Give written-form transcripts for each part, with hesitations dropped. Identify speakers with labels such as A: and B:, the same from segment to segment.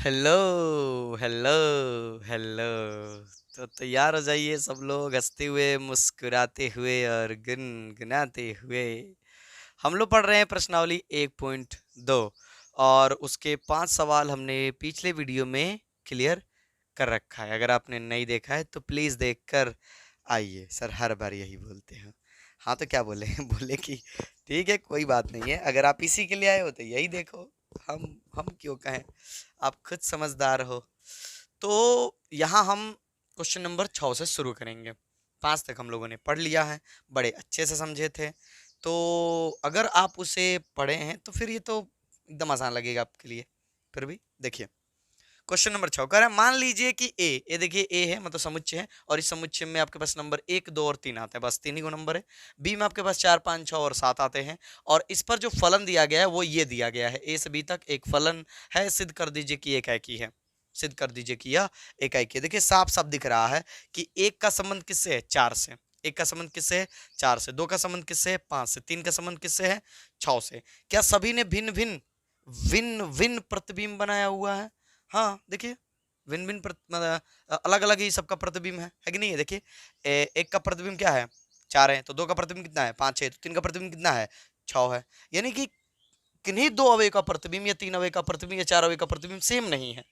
A: Hello hello hello. तो तैयार हो जाइए सब लोग, हंसते हुए, मुस्कुराते हुए और गुनगुनाते हुए। हम लोग पढ़ रहे हैं प्रश्नावली 1.2 और उसके 5 सवाल हमने पिछले वीडियो में क्लियर कर रखा है। अगर आपने नहीं देखा है तो प्लीज़ देख कर आइए। सर हर बार यही बोलते हैं। हाँ तो क्या बोले बोले कि ठीक है कोई बात नहीं है, अगर आप इसी के लिए आए हो तो यही देखो। हम क्यों कहें, आप खुद समझदार हो। तो यहाँ हम क्वेश्चन नंबर 6 से शुरू करेंगे। 5 तक हम लोगों ने पढ़ लिया है, बड़े अच्छे से समझे थे। तो अगर आप उसे पढ़े हैं तो फिर ये तो एकदम आसान लगेगा आपके लिए। फिर भी देखिए, क्वेश्चन नंबर 6 कह रहा है, मान लीजिए कि ए देखिए ए है, मतलब समुच्चय है, और इस समुच्चय में आपके पास नंबर 1 2 और 3 आते हैं, बस 3 ही को नंबर है। बी में आपके पास 4 5 6 और 7 आते हैं, और इस पर जो फलन दिया गया है वो ये दिया गया है, ए से बी तक एक फलन है, सिद्ध कर दीजिए कि एकाकी है। सिद्ध कर दीजिए कि यह एकाकी है। देखिए साफ साफ दिख रहा है कि एक का संबंध किससे है, 4 से। एक का संबंध किससे है, 4 से। दो का संबंध किससे है, 5 से। तीन का संबंध किससे है, 6 से। क्या सभी ने भिन्न भिन्न भिन्न भिन्न प्रतिबिंब बनाया हुआ है? हाँ देखिए, भिन्न भिन्न अलग अलग ही सबका प्रतिबिंब है कि नहीं है? देखिए एक का प्रतिबिंब क्या है, 4 है, तो दो का प्रतिबिंब कितना है, 5 है, तो तीन का प्रतिबिंब कितना है, 6 है। यानी कि किन्हीं दो अवयव का प्रतिबिंब या तीन अवयव का प्रतिबिंब या चार अवयव का प्रतिबिंब सेम नहीं है।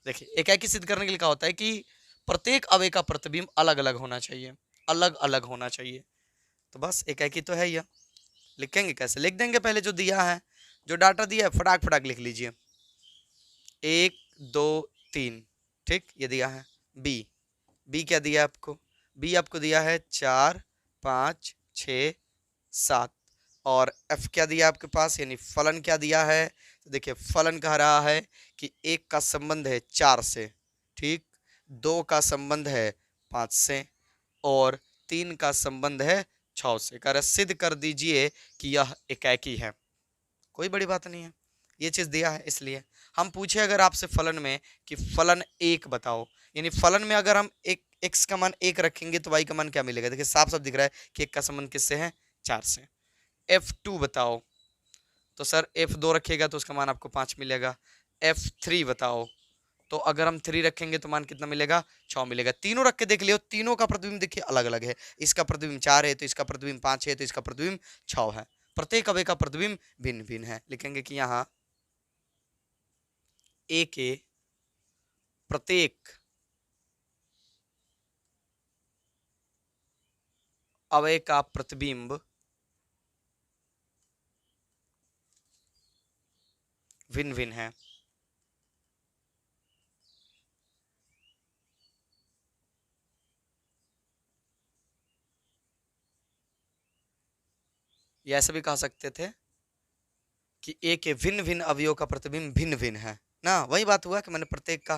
A: देखिए एकाकी सिद्ध करने के लिए क्या होता है कि प्रत्येक अवयव का प्रतिबिंब अलग अलग होना चाहिए, अलग अलग होना चाहिए। तो बस एकाकी तो है। यह लिखेंगे कैसे, लिख देंगे, पहले जो दिया है, जो डाटा दिया है फटाक फटाक लिख लीजिए। 1 2 3, ठीक, ये दिया है। बी, बी क्या दिया आपको, बी आपको दिया है 4 5 6 7। और एफ क्या दिया आपके पास, यानी फलन क्या दिया है। तो देखिए फलन कह रहा है कि एक का संबंध है 4 से, ठीक, दो का संबंध है 5 से, और तीन का संबंध है 6 से। कह रहा सिद्ध कर दीजिए कि यह एकाकी है। कोई बड़ी बात नहीं है, ये चीज दिया है इसलिए। हम पूछे अगर आपसे फलन में कि फलन एक बताओ, यानी फलन में अगर हम एक एक्स का मान एक रखेंगे तो वाई का मान क्या मिलेगा। देखिए साफ साफ दिख रहा है कि एक का संबंध किससे है, 4 से। F2 बताओ, तो सर F2 रखिएगा तो उसका मान आपको 5 मिलेगा। F3 बताओ, तो अगर हम 3 रखेंगे तो मान कितना मिलेगा, 6 मिलेगा। तीनों रख के देख लियो, तीनों का प्रतिबिंब देखिए अलग अलग है। इसका प्रतिबिंब 4 है, तो इसका प्रतिबिंब 5 है, तो इसका प्रतिबिंब 6 है। प्रत्येक अवयव का प्रतिबिंब भिन्न भिन्न है। लिखेंगे कि यहाँ ए के प्रत्येक अवयव का प्रतिबिंब भिन्न भिन्न है। या ऐसा भी कह सकते थे कि ए के भिन्न भिन्न अवयव का प्रतिबिंब भिन्न भिन्न है ना। वही बात हुआ कि मैंने प्रत्येक का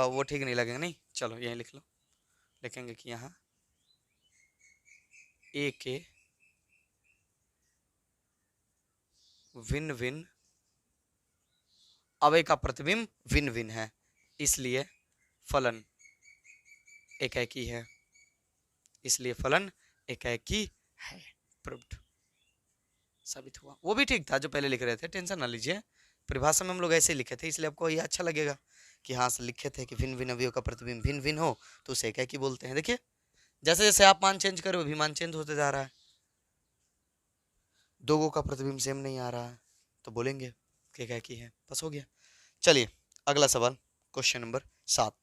A: वो ठीक नहीं लगेगा, नहीं, चलो यही लिख लो। लिखेंगे कि यहाँ ए के भिन्न भिन्न अवयव का प्रतिबिंब भिन्न भिन्न है, इसलिए फलन एकाकी है। इसलिए फलन एकाकी है। प्रूव्ड, साबित हुआ। वो भी ठीक था जो पहले लिख रहे थे, टेंशन ना लीजिए। परिभाषा में हम लोग ऐसे लिखे थे, इसलिए आपको ये अच्छा लगेगा कि हाँ लिखे थे कि भिन्न भिन्न अवयव का प्रतिबिंब भिन्न भिन्न हो तो उसे एकाकी बोलते हैं। देखिए जैसे जैसे आप मान चेंज करो भी मान चेंज होते जा रहा है। दो गो का प्रतिबिंब सेम नहीं आ रहा है तो बोलेंगे कि एकाकी है। बस हो गया। चलिए अगला सवाल, क्वेश्चन नंबर 7।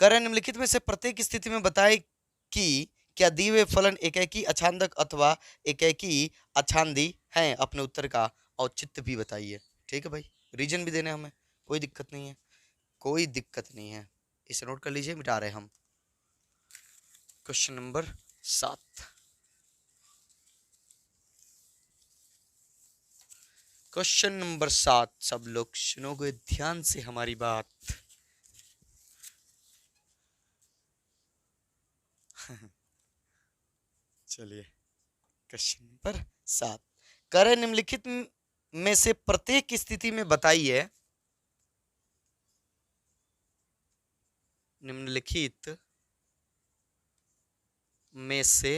A: करें निम्नलिखित में से प्रत्येक स्थिति में बताए कि क्या दिए हुए फलन एकाकी अछांदक अथवा एकाकी अछांदी हैं। अपने उत्तर का औचित्य भी बताइए। ठीक है भाई, रीजन भी देने हमें, कोई दिक्कत नहीं है, कोई दिक्कत नहीं है। इसे नोट कर लीजिए, मिटा रहे हम। क्वेश्चन नंबर 7, क्वेश्चन नंबर 7, सब लोग सुनोगे ध्यान से हमारी बात। चलिए क्वेश्चन नंबर 7, करें निम्नलिखित में से प्रत्येक स्थिति में बताइए, निम्नलिखित में से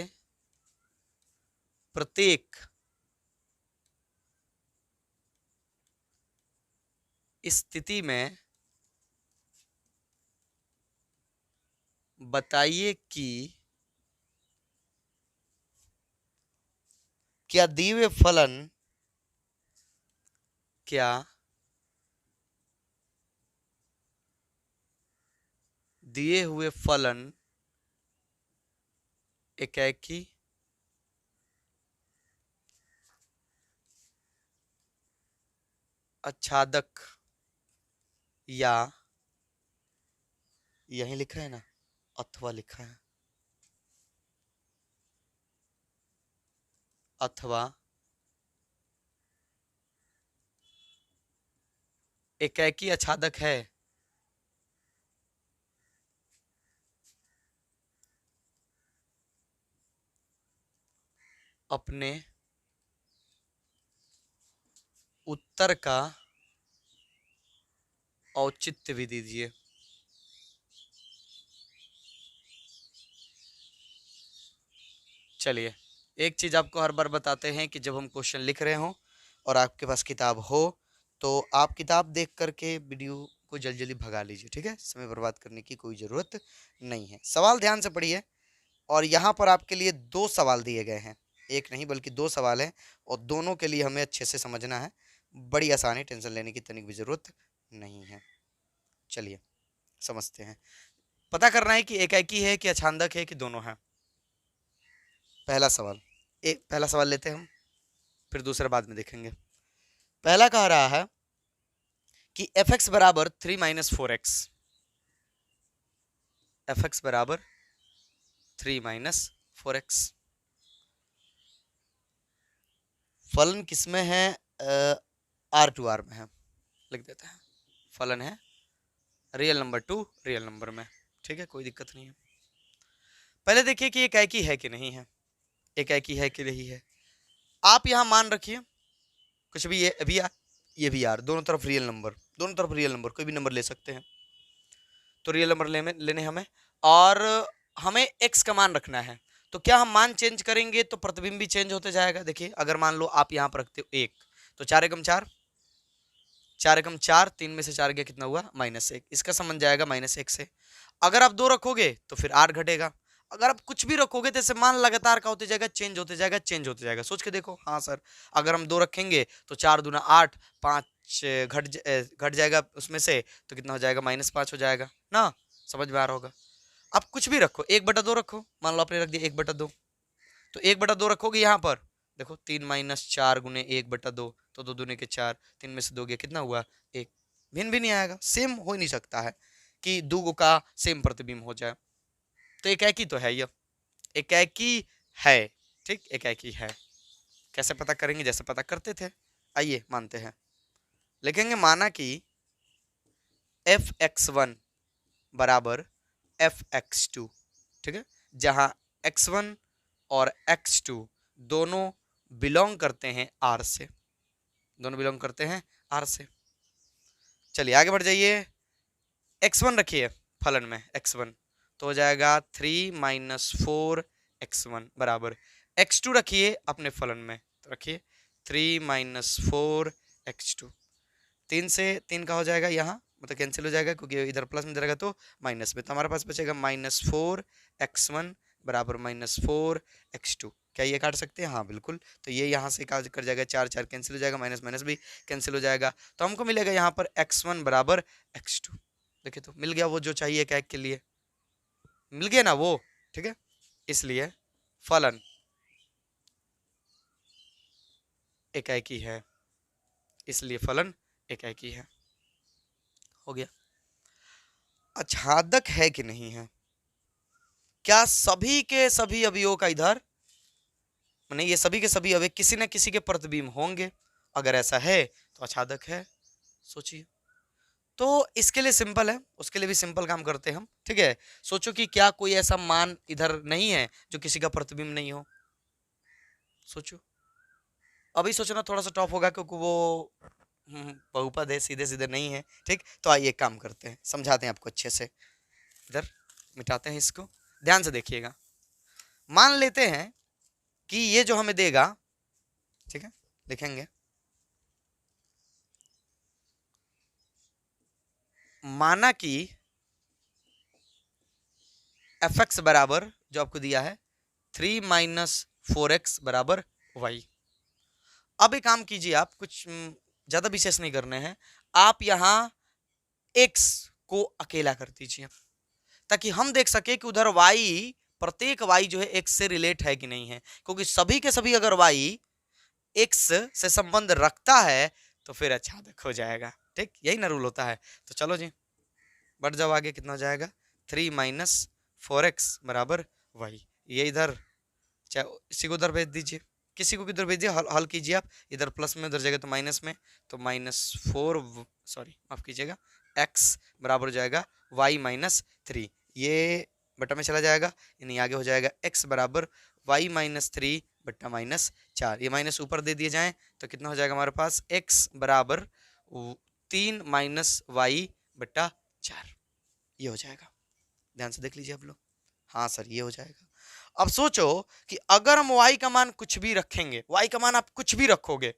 A: प्रत्येक इस स्थिति में बताइए कि क्या दिए हुए फलन दिए हुए फलन एकाकी आच्छादक या यही लिखा है ना, अथवा लिखा है, अथवा एकाकी आच्छादक है अपने उत्तर का औचित्य भी दीजिए। चलिए, एक चीज आपको हर बार बताते हैं कि जब हम क्वेश्चन लिख रहे हो और आपके पास किताब हो तो आप किताब देख करके वीडियो को जल्दी जल्दी भगा लीजिए, ठीक है। समय बर्बाद करने की कोई जरूरत नहीं है। सवाल ध्यान से पढ़िए और यहाँ पर आपके लिए 2 सवाल दिए गए हैं, एक नहीं बल्कि 2 सवाल हैं और दोनों के लिए हमें अच्छे से समझना है। बड़ी आसानी, टेंशन लेने की तनिक भी जरूरत नहीं है। चलिए समझते हैं। पता करना है कि एकाकी है कि अछांदक है कि दोनों है। पहला सवाल लेते हैं हम, फिर दूसरा बाद में देखेंगे। पहला कह रहा है कि एफ एक्स बराबर 3 माइनस 4x, एफ एक्स बराबर 3 माइनस 4x। फलन किसमें है? आर टू आर में है, लिख देते हैं। फलन है real number two real number में, ठीक है, कोई दिक्कत नहीं है। पहले देखिए कि एकाकी है कि नहीं है, एकाकी है कि नहीं है। आप यहां मान रखिए कुछ भी, ये अभी ये भी यार, दोनों तरफ रियल नंबर, दोनों तरफ रियल नंबर, कोई भी नंबर ले सकते हैं। तो रियल नंबर लेने हमें, और हमें x का मान रखना है। तो क्या हम मान चेंज करेंगे तो प्रतिबिंब भी चेंज होते जाएगा। देखिए अगर मान लो आप यहाँ पर रखते हो 1, तो 4 एकम 4, 4 एकम 4, 3 में से 4 गया कितना हुआ? -1। इसका समझ जाएगा -1 से। अगर आप 2 रखोगे तो फिर 8 घटेगा। अगर आप कुछ भी रखोगे तो ऐसे मान लगातार का होते जाएगा, चेंज होते जाएगा, चेंज होते जाएगा। सोच के देखो। हाँ सर, अगर हम 2 रखेंगे तो 4 दूना 8, 5 घट जाएगा उसमें से, तो कितना हो जाएगा? -5 हो जाएगा ना। समझ में आ रहा होगा। आप कुछ भी रखो, 1/2 रखो, मान लो आपने रख दिया 1/2, तो 1/2 रखोगे यहाँ पर। देखो 3 - 4 गुने 1/2, तो 2 दूने के 4, 3 में से 2 गया कितना हुआ? 1। भिन्न भी नहीं आएगा, सेम हो ही नहीं सकता है कि दो का सेम प्रतिबिंब हो जाए। तो एकाकी तो है, यह एकाकी है, ठीक, एकाकी है। कैसे पता करेंगे? जैसे पता करते थे, आइए मानते हैं। लिखेंगे माना कि f(x1) बराबर f(x2), ठीक है, जहां x1 और x2 दोनों बिलोंग करते हैं R से, दोनों बिलोंग करते हैं R से। चलिए आगे बढ़ जाइए। x1 रखिए फलन में, x1 तो हो जाएगा 3 - 4x1 बराबर x2 रखिए अपने फलन में, तो रखिए 3 - 4x2। 3 से 3 का हो जाएगा यहाँ, मतलब कैंसिल हो जाएगा क्योंकि इधर प्लस में जाएगा तो माइनस में, तो हमारे पास बचेगा -4x1 बराबर -4x2। क्या ये काट सकते हैं? हाँ बिल्कुल। तो ये यहाँ से कर जाएगा, 4 4 कैंसिल हो जाएगा, माइनस माइनस भी कैंसिल हो जाएगा, तो हमको मिलेगा यहाँ पर x1 बराबर x2। देखिए तो मिल गया वो जो चाहिए कैक के लिए, मिल गया ना वो, ठीक है। इसलिए फलन एकाकी है, इसलिए फलन एकाकी है। हो गया। आच्छादक है कि नहीं है? क्या सभी के सभी अवयवों का इधर, माने ये सभी के सभी अवयव किसी न किसी के प्रतिबिंब होंगे? अगर ऐसा है तो आच्छादक है। सोचिए। तो इसके लिए सिंपल है, उसके लिए भी सिंपल काम करते हैं हम, ठीक है। सोचो कि क्या कोई ऐसा मान इधर नहीं है जो किसी का प्रतिबिंब नहीं हो। सोचो। अभी सोचना थोड़ा सा टफ होगा क्योंकि वो बहुपद है, सीधे सीधे नहीं है, ठीक। तो आइए काम करते हैं, समझाते हैं आपको अच्छे से। इधर मिटाते हैं इसको, ध्यान से देखिएगा। मान लेते हैं कि ये जो हमें देगा, ठीक है, लिखेंगे माना कि एफ एक्स बराबर जो आपको दिया है 3 - 4x बराबर y। अब एक काम कीजिए, आप कुछ ज्यादा विशेष नहीं करने हैं, आप यहां x को अकेला कर दीजिए ताकि हम देख सके कि उधर y, प्रत्येक y जो है x से रिलेट है कि नहीं है, क्योंकि सभी के सभी अगर y x से संबंध रखता है तो फिर अच्छा हो जाएगा। ठीक, यही ना रूल होता है। तो चलो जी बढ़ जाओ आगे, कितना हो जाएगा 3 - 4x बराबर y। ये इधर चाहे इसी को उधर भेज दीजिए, किसी को भी उधर भेजिए, हल कीजिए आप, इधर प्लस में उधर जाएगा तो माइनस में, तो -4 सॉरी माफ कीजिएगा x बराबर हो जाएगा y - 3, ये बटा में चला जाएगा, यानी आगे हो जाएगा x बराबर y - 3 बट्टा -4, ये माइनस ऊपर दे दिए जाएं तो कितना हो जाएगा हमारे पास x बराबर 3 - y बट्टा 4, ये हो जाएगा। ध्यान से देख लीजिए आप लोग, हाँ सर ये हो जाएगा। अब सोचो कि अगर हम y का मान कुछ भी रखेंगे, y का मान आप कुछ भी रखोगे,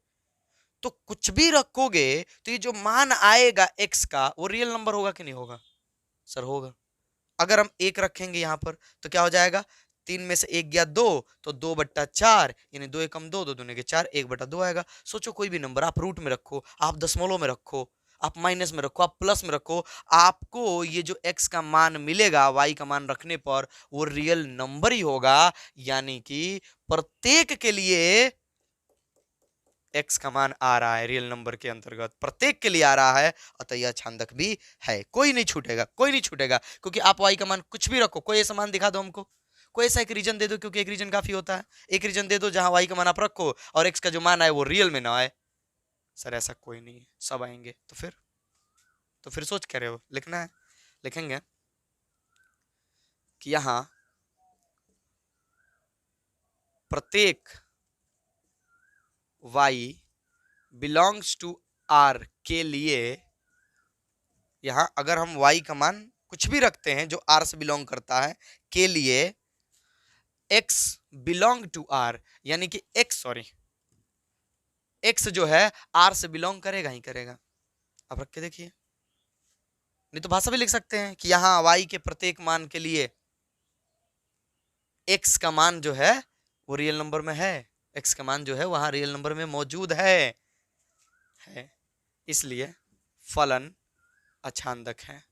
A: तो कुछ भी रखोगे तो ये जो मान आएगा x का वो रियल नंबर होगा कि नहीं होगा? सर होगा। अगर हम 1 रखेंगे यहां पर तो क्या हो जाएगा, 3 में से 1 गया 2, तो 2/4, यानी 2 एकम 2, 2 दूनी के 4, 1/2 आएगा। सोचो कोई भी नंबर आप रूट में रखो, आप दशमलव में रखो, आप माइनस में रखो, आप प्लस में रखो, आपको ये जो x का मान मिलेगा y का मान रखने पर वो रियल नंबर ही होगा। यानी कि प्रत्येक के लिए x का मान आ रहा है, रियल नंबर के अंतर्गत प्रत्येक के लिए आ रहा है, अतः यह छांदक भी है। कोई नहीं छूटेगा, कोई नहीं छूटेगा, क्योंकि आप y का मान कुछ भी रखो, कोई ऐसा मान दिखा दो हमको, कोई ऐसा एक रीजन दे दो, क्योंकि एक रीजन काफी होता है, एक रीजन दे दो जहां y का मान आप रखो और x का जो मान आए वो रियल में ना आए। सर ऐसा कोई नहीं है, सब आएंगे। तो फिर सोच क्या रहे हो, लिखना है, लिखेंगे कि यहां प्रत्येक y बिलोंग्स टू r के लिए, यहां अगर हम y का मान कुछ भी रखते हैं जो r से बिलोंग करता है के लिए, x बिलोंग टू r, यानी कि x जो है r से बिलोंग करेगा ही करेगा। आप रख के देखिए, नहीं तो भाषा भी लिख सकते हैं कि यहां y के प्रत्येक मान के लिए x का मान जो है वो रियल नंबर में है, x का मान जो है वहां रियल नंबर में मौजूद है, इसलिए फलन अछांदक है,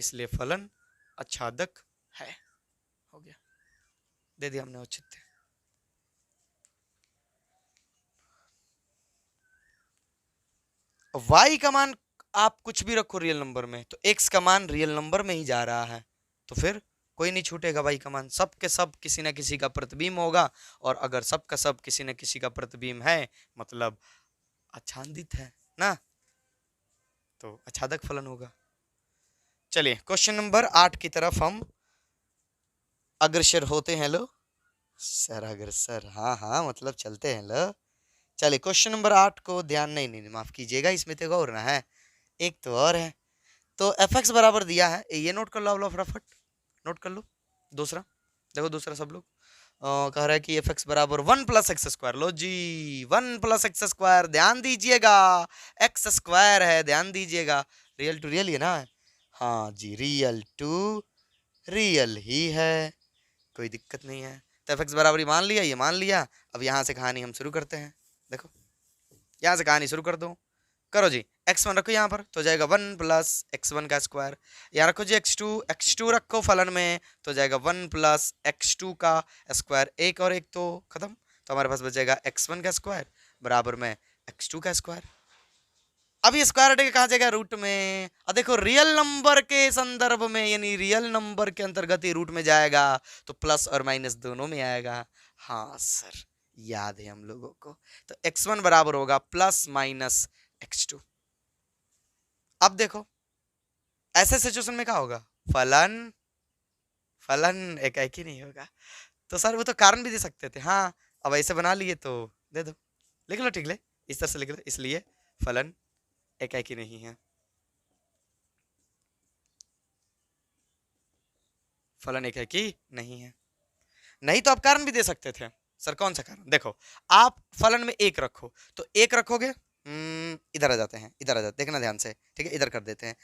A: इसलिए फलन अछांदक है। हो गया, दे दिया हमने औचित्य। y का मान आप कुछ भी रखो रियल नंबर में, तो x का मान रियल नंबर में ही जा रहा है, तो फिर कोई नहीं छूटेगा y का मान, सब के सब किसी न किसी का प्रतिबिंब होगा, और अगर सब का सब किसी न किसी का प्रतिबिंब है मतलब आच्छादित है ना, तो आच्छादक फलन होगा। चलिए क्वेश्चन नंबर 8 की तरफ हम अग्रसर होते हैं। लो सर अग्रसर, हाँ हाँ मतलब चलते हैं। लो चलिए क्वेश्चन नंबर 8 को ध्यान, नहीं नहीं माफ कीजिएगा, इसमें तो और ना है, एक तो और है। तो एफ एक्स बराबर दिया है, ये नोट कर लो आप लोग, फटाफट नोट कर लो। दूसरा देखो, दूसरा सब लोग कह रहा है कि एफ एक्स बराबर 1 + x²। लो जी 1 + x², ध्यान दीजिएगा, एक्स स्क्वायर है, ध्यान दीजिएगा, रियल टू रियल ही है ना, हाँ जी रियल टू रियल ही है, कोई दिक्कत नहीं है। तो एफ एक्स बराबर मान लिया, ये मान लिया। अब यहाँ से कहानी हम शुरू करते हैं, देखो यहाँ से कहानी शुरू कर दो, करो जी x1 रखो यहाँ पर, तो जाएगा 1 + x1 का स्क्वायर, यहाँ रखो जी x2 रखो फलन में, तो जाएगा 1 + x2 का स्क्वायर, एक और एक तो खत्म, तो हमारे पास बचेगा x1 का स्क्वायर बराबर में x2 का स्क्वायर। अब ये स्क्वायर हटेगा कहाँ जाएगा, रूट में। अब देखो रियल नंबर के संदर्भ में, यानी रियल नंबर के अंतर्गत ये रूट में जाएगा, तो प्लस और माइनस दोनों में आएगा। हाँ सर याद है हम लोगों को, तो x1 बराबर होगा ± x2। अब देखो ऐसे सिचुएशन में क्या होगा, फलन फलन एक ही नहीं होगा, तो सर वो तो कारण भी दे सकते थे, हाँ अब ऐसे बना लिए तो दे दो, लिख लो, ठीक ले इस तरह से लिख लो, इसलिए फलन एक ही नहीं है, फलन एक ही नहीं है। नहीं तो आप कारण भी दे सकते थे, सर कौन सा कारण, देखो आप फलन में एक रखो, तो एक रखोगे इधर आ जाते हैं, इधर आ जाते, देखना ध्यान से, ठीक है, इधर कर देते हैं।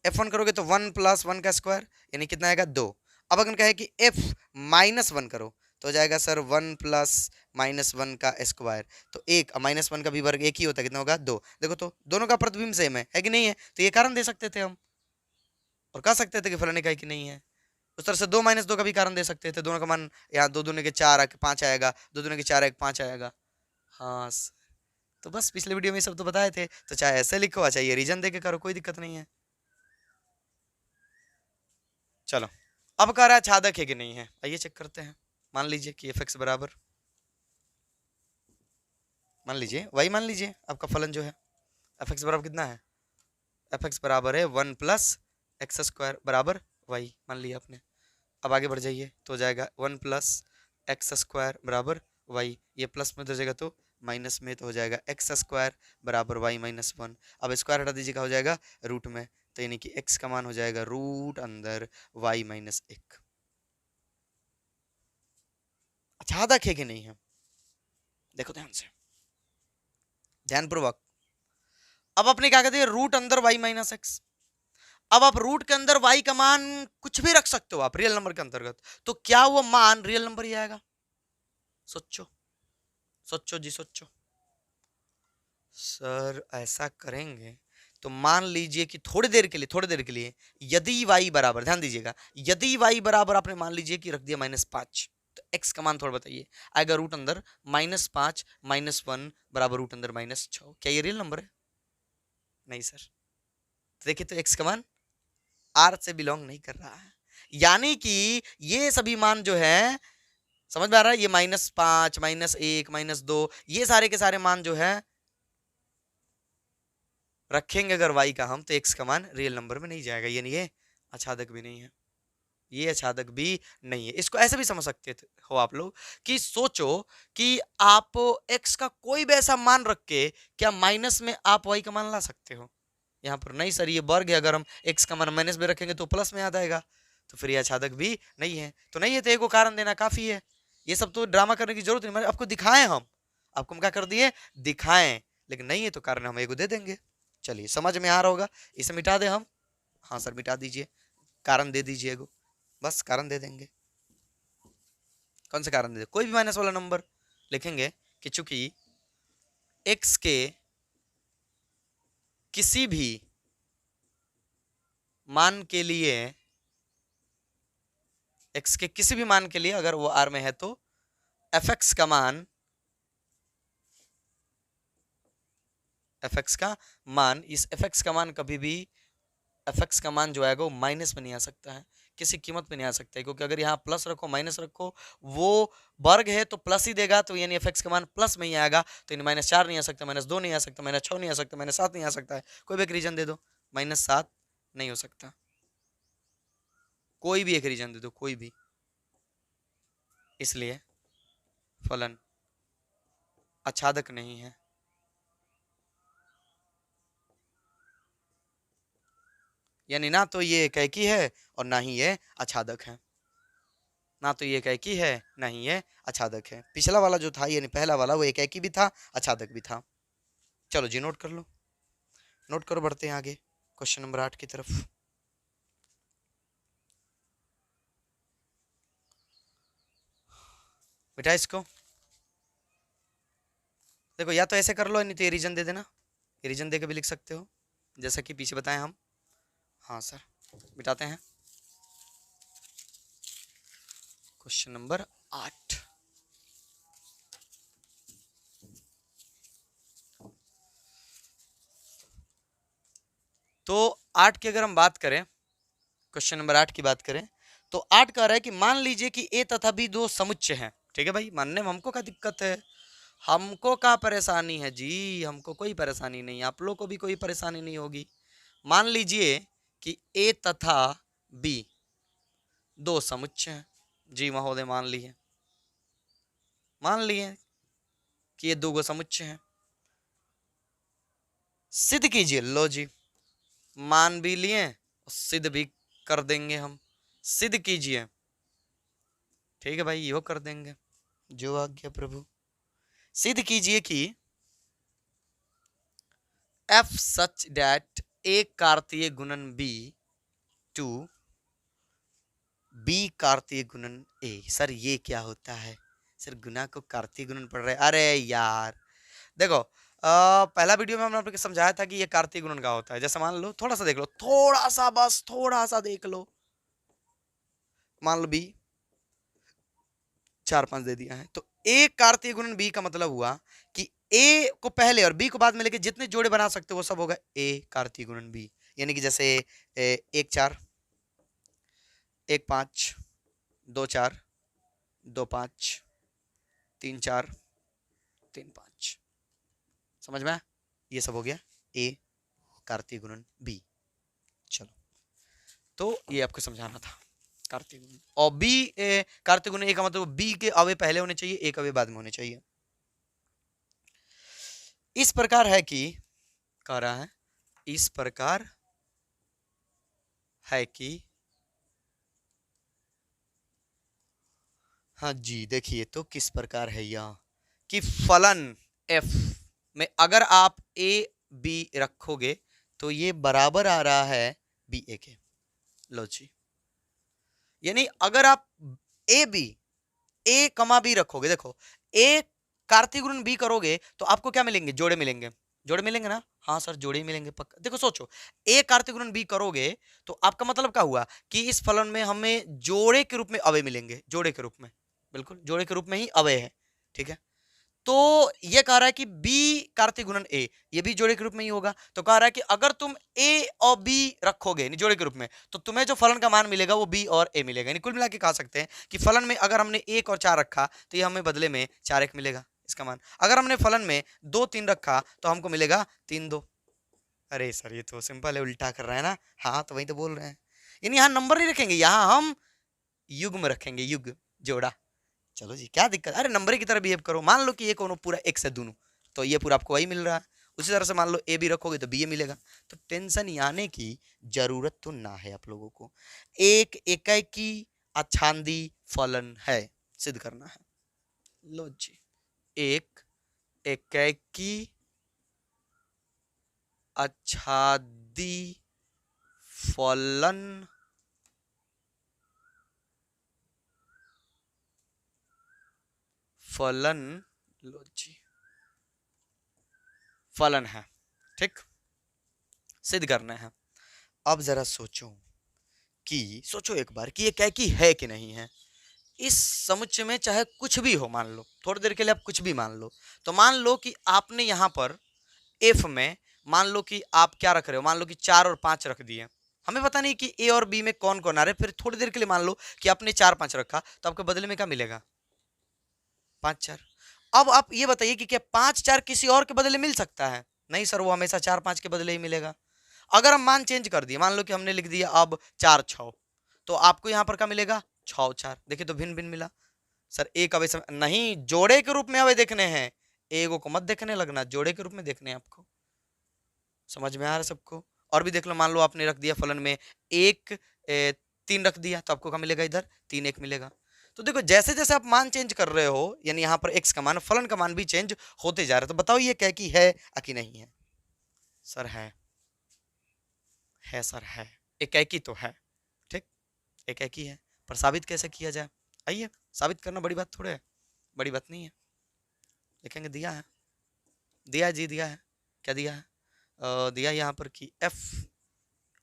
A: F1 करोगे तो 1 + 1 का स्क्वायर यानी कितना आएगा 2। अब अगर कहे कि F-1 करो तो हो जाएगा सर 1 + -1 का स्क्वायर, तो एक -1 का भी वर्ग एक ही होता है, कितना होगा 2। देखो तो दोनों का प्रतिबिंब सेम है कि नहीं है, तो ये कारण दे सकते थे हम और कह सकते थे कि फलाने का है कि नहीं है। उस तरह से 2 - 2 का भी कारण दे सकते थे, दोनों का मान यहाँ 2 दूनी के 4 5 आएगा, 2 दूनी के 4 5 आएगा। हाँ तो बस पिछले वीडियो में ये सब तो बताए थे, तो चाहे ऐसे लिखो चाहे ये रीजन दे के करो, कोई दिक्कत नहीं है। चलो अब कह रहा है छादक है कि नहीं है, आइए चेक करते हैं। मान लीजिए कि f(x) बराबर, मान लीजिए y, मान लीजिए आपका फलन जो है f(x) बराबर कितना है, f(x) बराबर है 1 + x² बराबर y, मान लिया आपने। अब आगे बढ़ जाइए तो हो जाएगा 1 + x² बराबर y, ये प्लस में हो जाएगा तो माइनस में, तो हो जाएगा x² बराबर y - 1। अब स्क्वायर हटा दीजिएगा, हो जाएगा रूट में, तो यानी कि x का मान हो जाएगा रूट अंदर y - 1। छादक है कि नहीं है, देखो ध्यान से, ध्यानपूर्वक। अब आपने क्या कर दिया, रूट अंदर y - x। अब आप रूट के अंदर y का मान कुछ भी रख सकते हो आप रियल नंबर के अंतर्गत, तो क्या वो मान रियल नंबर ही आएगा? सोचो सोचो जी सोचो। सर ऐसा करेंगे तो मान लीजिए कि थोड़ी देर के लिए यदि y बराबर, ध्यान दीजिएगा, यदि y बराबर आपने मान लीजिए कि रख दिया -5, तो x का मान थोड़ा बताइए, आएगा रूट अंदर -5 -1 बराबर रूट अंदर -6। क्या ये रियल नंबर है? नहीं सर। तो देखिए तो x का मान r से बिलोंग नहीं कर रहा है, यानी कि ये सभी मान जो है, समझ में आ रहा है, ये -5 -1 -2 ये सारे के सारे मान जो है रखेंगे अगर y का हम, तो x का मान रियल नंबर में नहीं जाएगा, यानी ये अछादक भी नहीं है, ये अछादक भी नहीं है। इसको ऐसे भी समझ सकते हो आप लोग कि सोचो कि आप x का कोई भी ऐसा मान रख के क्या माइनस में आप y का मान ला सकते हो? यहाँ पर नहीं सर, ये वर्ग है, अगर हम x का मान माइनस में रखेंगे तो प्लस में आ जाएगा, तो फिर ये अछादक भी नहीं है। तो नहीं है तो एक को कारण देना काफी है, ये सब तो ड्रामा करने की जरूरत नहीं, आपको दिखाएं हम, आपको हम क्या कर दिए, दिखाएं, लेकिन नहीं है तो कारण हम एगो दे देंगे। चलिए समझ में आ रहा होगा, इसे मिटा दे हम, हाँ सर मिटा दीजिए, कारण दे दीजिए एगो, बस कारण दे देंगे। कौन सा कारण दे दे, कोई भी माइनस वाला नंबर लिखेंगे कि चूंकि x के किसी भी मान के लिए, x के किसी भी मान के लिए अगर वो r में है तो f(x) का मान, f(x) का मान, इस f(x) का मान कभी भी, f(x) का मान जो आएगा वो माइनस में नहीं आ सकता है, किसी कीमत में नहीं आ सकता है, क्योंकि अगर यहाँ प्लस रखो माइनस रखो वो वर्ग है तो प्लस ही देगा, तो यानी f(x) का मान प्लस में ही आएगा, तो यानी -4 नहीं आ सकता, -2 नहीं आ सकता, -6 नहीं आ सकता, -7 नहीं आ सकता है, कोई भी एक रीजन दे दो, -7 नहीं हो सकता, कोई भी एक रीजन दे दो, कोई भी, इसलिए फलन अछादक नहीं है। यानी ना तो ये कैकी है और ना ही ये अछादक है, ना तो ये एकाकी है ना ही ये अछादक है। पिछला वाला जो था यानी पहला वाला वो एकाकी भी था अछादक भी था। चलो जी नोट कर लो, नोट करो, बढ़ते हैं आगे क्वेश्चन नंबर 8 की तरफ। बेटा इसको देखो, या तो ऐसे कर लो नहीं तो ये रीजन दे देना, ये रीजन दे के भी लिख सकते हो जैसा कि पीछे बताएं हम। हाँ सर मिटाते हैं क्वेश्चन नंबर 8। तो 8 की अगर हम बात करें, क्वेश्चन नंबर 8 की बात करें तो 8 कह रहा है कि मान लीजिए कि ए तथा बी दो समुच्चय हैं। ठीक है भाई, मानने में हमको क्या दिक्कत है, हमको क्या परेशानी है जी, हमको कोई परेशानी नहीं, आप लोग को भी कोई परेशानी नहीं होगी। मान लीजिए कि ए तथा बी दो समुच्चय हैं। जी महोदय मान लिए कि ये दो समुच्चय हैं। सिद्ध कीजिए, लो जी मान भी लिए और सिद्ध भी कर देंगे हम, सिद्ध कीजिए। ठीक है भाई यो कर देंगे, जो आज्ञा प्रभु। सिद्ध कीजिए कि एफ सच डैट ए कार्तीय गुणन बी टू बी कार्तीय गुणन ए। सर ये क्या होता है? सर गुना को कार्तीय गुणन पढ़ रहे? अरे यार देखो, पहला वीडियो में हमने आपको समझाया था कि ये कार्तीय गुणन का होता है। जैसे मान लो, थोड़ा सा देख लो, थोड़ा सा, बस थोड़ा सा देख लो। मान लो बी 4 5 दे दिया है, तो ए कार्तीय गुणन बी का मतलब हुआ कि ए को पहले और बी को बाद में लेके जितने जोड़े बना सकते हो वो सब होगा ए कार्तीय गुणन बी। यानी कि जैसे 1 4 1 5 2 4 2 5 3 4 3 5। समझ में? ये सब हो गया ए कार्तीय गुणन बी। चलो, तो ये आपको समझाना था कार्तीय गुणन। और बी कार्तीय गुणन ए का मतलब बी के अवयव पहले होने चाहिए, ए के अवयव बाद में होने चाहिए। इस प्रकार है कि कह रहा है, इस प्रकार है कि, हाँ जी देखिए, तो किस प्रकार है यह कि फलन एफ में अगर आप ए बी रखोगे तो ये बराबर आ रहा है बी ए के। लो जी, यानी अगर आप ए कमा बी रखोगे, देखो ए कार्तीय गुणन बी करोगे तो आपको क्या मिलेंगे? जोड़े मिलेंगे। जोड़े मिलेंगे ना? हाँ सर जोड़े ही मिलेंगे पक्का। देखो सोचो, ए कार्तीय गुणन बी करोगे तो आपका मतलब क्या हुआ कि इस फलन में हमें जोड़े के रूप में अवयव मिलेंगे। जोड़े के रूप में, बिल्कुल जोड़े के रूप में ही अवयव है। ठीक है, तो ये कह रहा है कि बी कार्तीय गुणन ए, ये भी जोड़े के रूप में ही होगा। तो कह रहा है कि अगर तुम ए और बी रखोगे जोड़े के रूप में तो तुम्हें जो फलन का मान मिलेगा वो बी और ए मिलेगा। कुल मिला के कह सकते हैं कि फलन में अगर हमने 1 और 4 रखा तो ये हमें बदले में 4 1 मिलेगा इसका मान। अगर हमने फलन में 2 3 रखा तो हमको मिलेगा 3 2। अरे सर ये तो सिंपल है, उल्टा कर रहा है ना? हाँ तो वही तो बोल रहे हैं। यानी यहाँ नंबर नहीं रखेंगे, यहाँ हम युग्म रखेंगे, युग जोड़ा। चलो जी क्या दिक्कत? अरे नंबर की तरह बिहेव करो। मान लो कि ये कोनो पूरा x है दोनों, तो ये पूरा आपको वही मिल रहा है। उसी तरह से मान लो ए भी रखोगे तो बी ए मिलेगा। तो टेंशन आने की जरूरत तो ना है आप लोगों को। एक एकाकी आच्छादी फलन है, सिद्ध करना है। लो जी, एक एकाकी आच्छादी फलन फलन लो जी फलन है। ठीक, सिद्ध करना है। अब जरा सोचो सोचो एक बार कि ये एकाकी है कि नहीं है। इस समुच्चय में चाहे कुछ भी हो, मान लो थोड़ी देर के लिए आप कुछ भी मान लो, तो मान लो कि आपने यहां पर एफ में मान लो कि आप क्या रख रहे हो, मान लो कि 4 और 5 रख दिए। हमें पता नहीं कि ए और बी में कौन कौन आ रहे, फिर थोड़ी देर के लिए मान लो कि आपने 4 5 रखा तो आपके बदले में क्या मिलेगा? 5 4। अब आप ये बताइए कि क्या 5 4 किसी और के बदले मिल सकता है? नहीं सर, वो हमेशा 4 5 के बदले ही मिलेगा। अगर हम मान चेंज कर दिए, मान लो कि हमने लिख दिया अब 4 6, तो आपको यहां पर क्या मिलेगा? 6 4। देखिए तो भिन्न भिन्न मिला। सर एक अवय नहीं, जोड़े के रूप में अवय देखने हैं, एगो को मत देखने लगना, जोड़े के रूप में देखने हैं आपको। समझ में आ रहा है सबको? और भी देख लो, मान लो आपने रख दिया फलन में 1 3 रख दिया तो आपको क्या मिलेगा? इधर 3 1 मिलेगा। तो देखो जैसे जैसे आप मान चेंज कर रहे हो, यानी यहाँ पर x का मान, फलन का मान भी चेंज होते जा रहा है। तो बताओ ये क्या की है कि नहीं है? सर है सर है, एकाकी तो है। ठीक, एकाकी है, पर साबित कैसे किया जाए? आइए, साबित करना बड़ी बात थोड़े है, बड़ी बात नहीं है। लिखेंगे, दिया है, दिया है जी, दिया है। क्या दिया है? दिया यहाँ पर कि एफ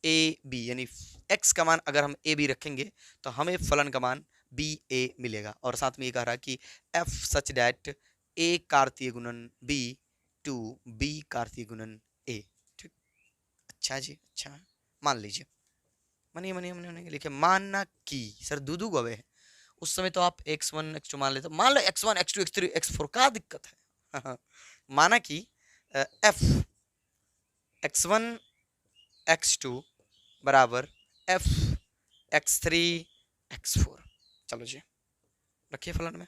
A: ए बी, यानी एक्स का मान अगर हम ए बी रखेंगे तो हमें फलन का मान बी ए मिलेगा। और साथ में ये कह रहा है कि एफ सच डैट ए कार्तीय गुणन बी टू बी कार्तीय गुणन ए। ठीक, अच्छा जी, अच्छा है, मान लीजिए। मनिए मनिए मनिए लिखे, मानना कि सर दूधू गवे है, उस समय तो आप x1 x2 मान लेते, मान लो x1 x2 x3 x4, क्या दिक्कत है? माना कि f x1 x2 बराबर f x3 x4। चलो जी, रखिए फलन में,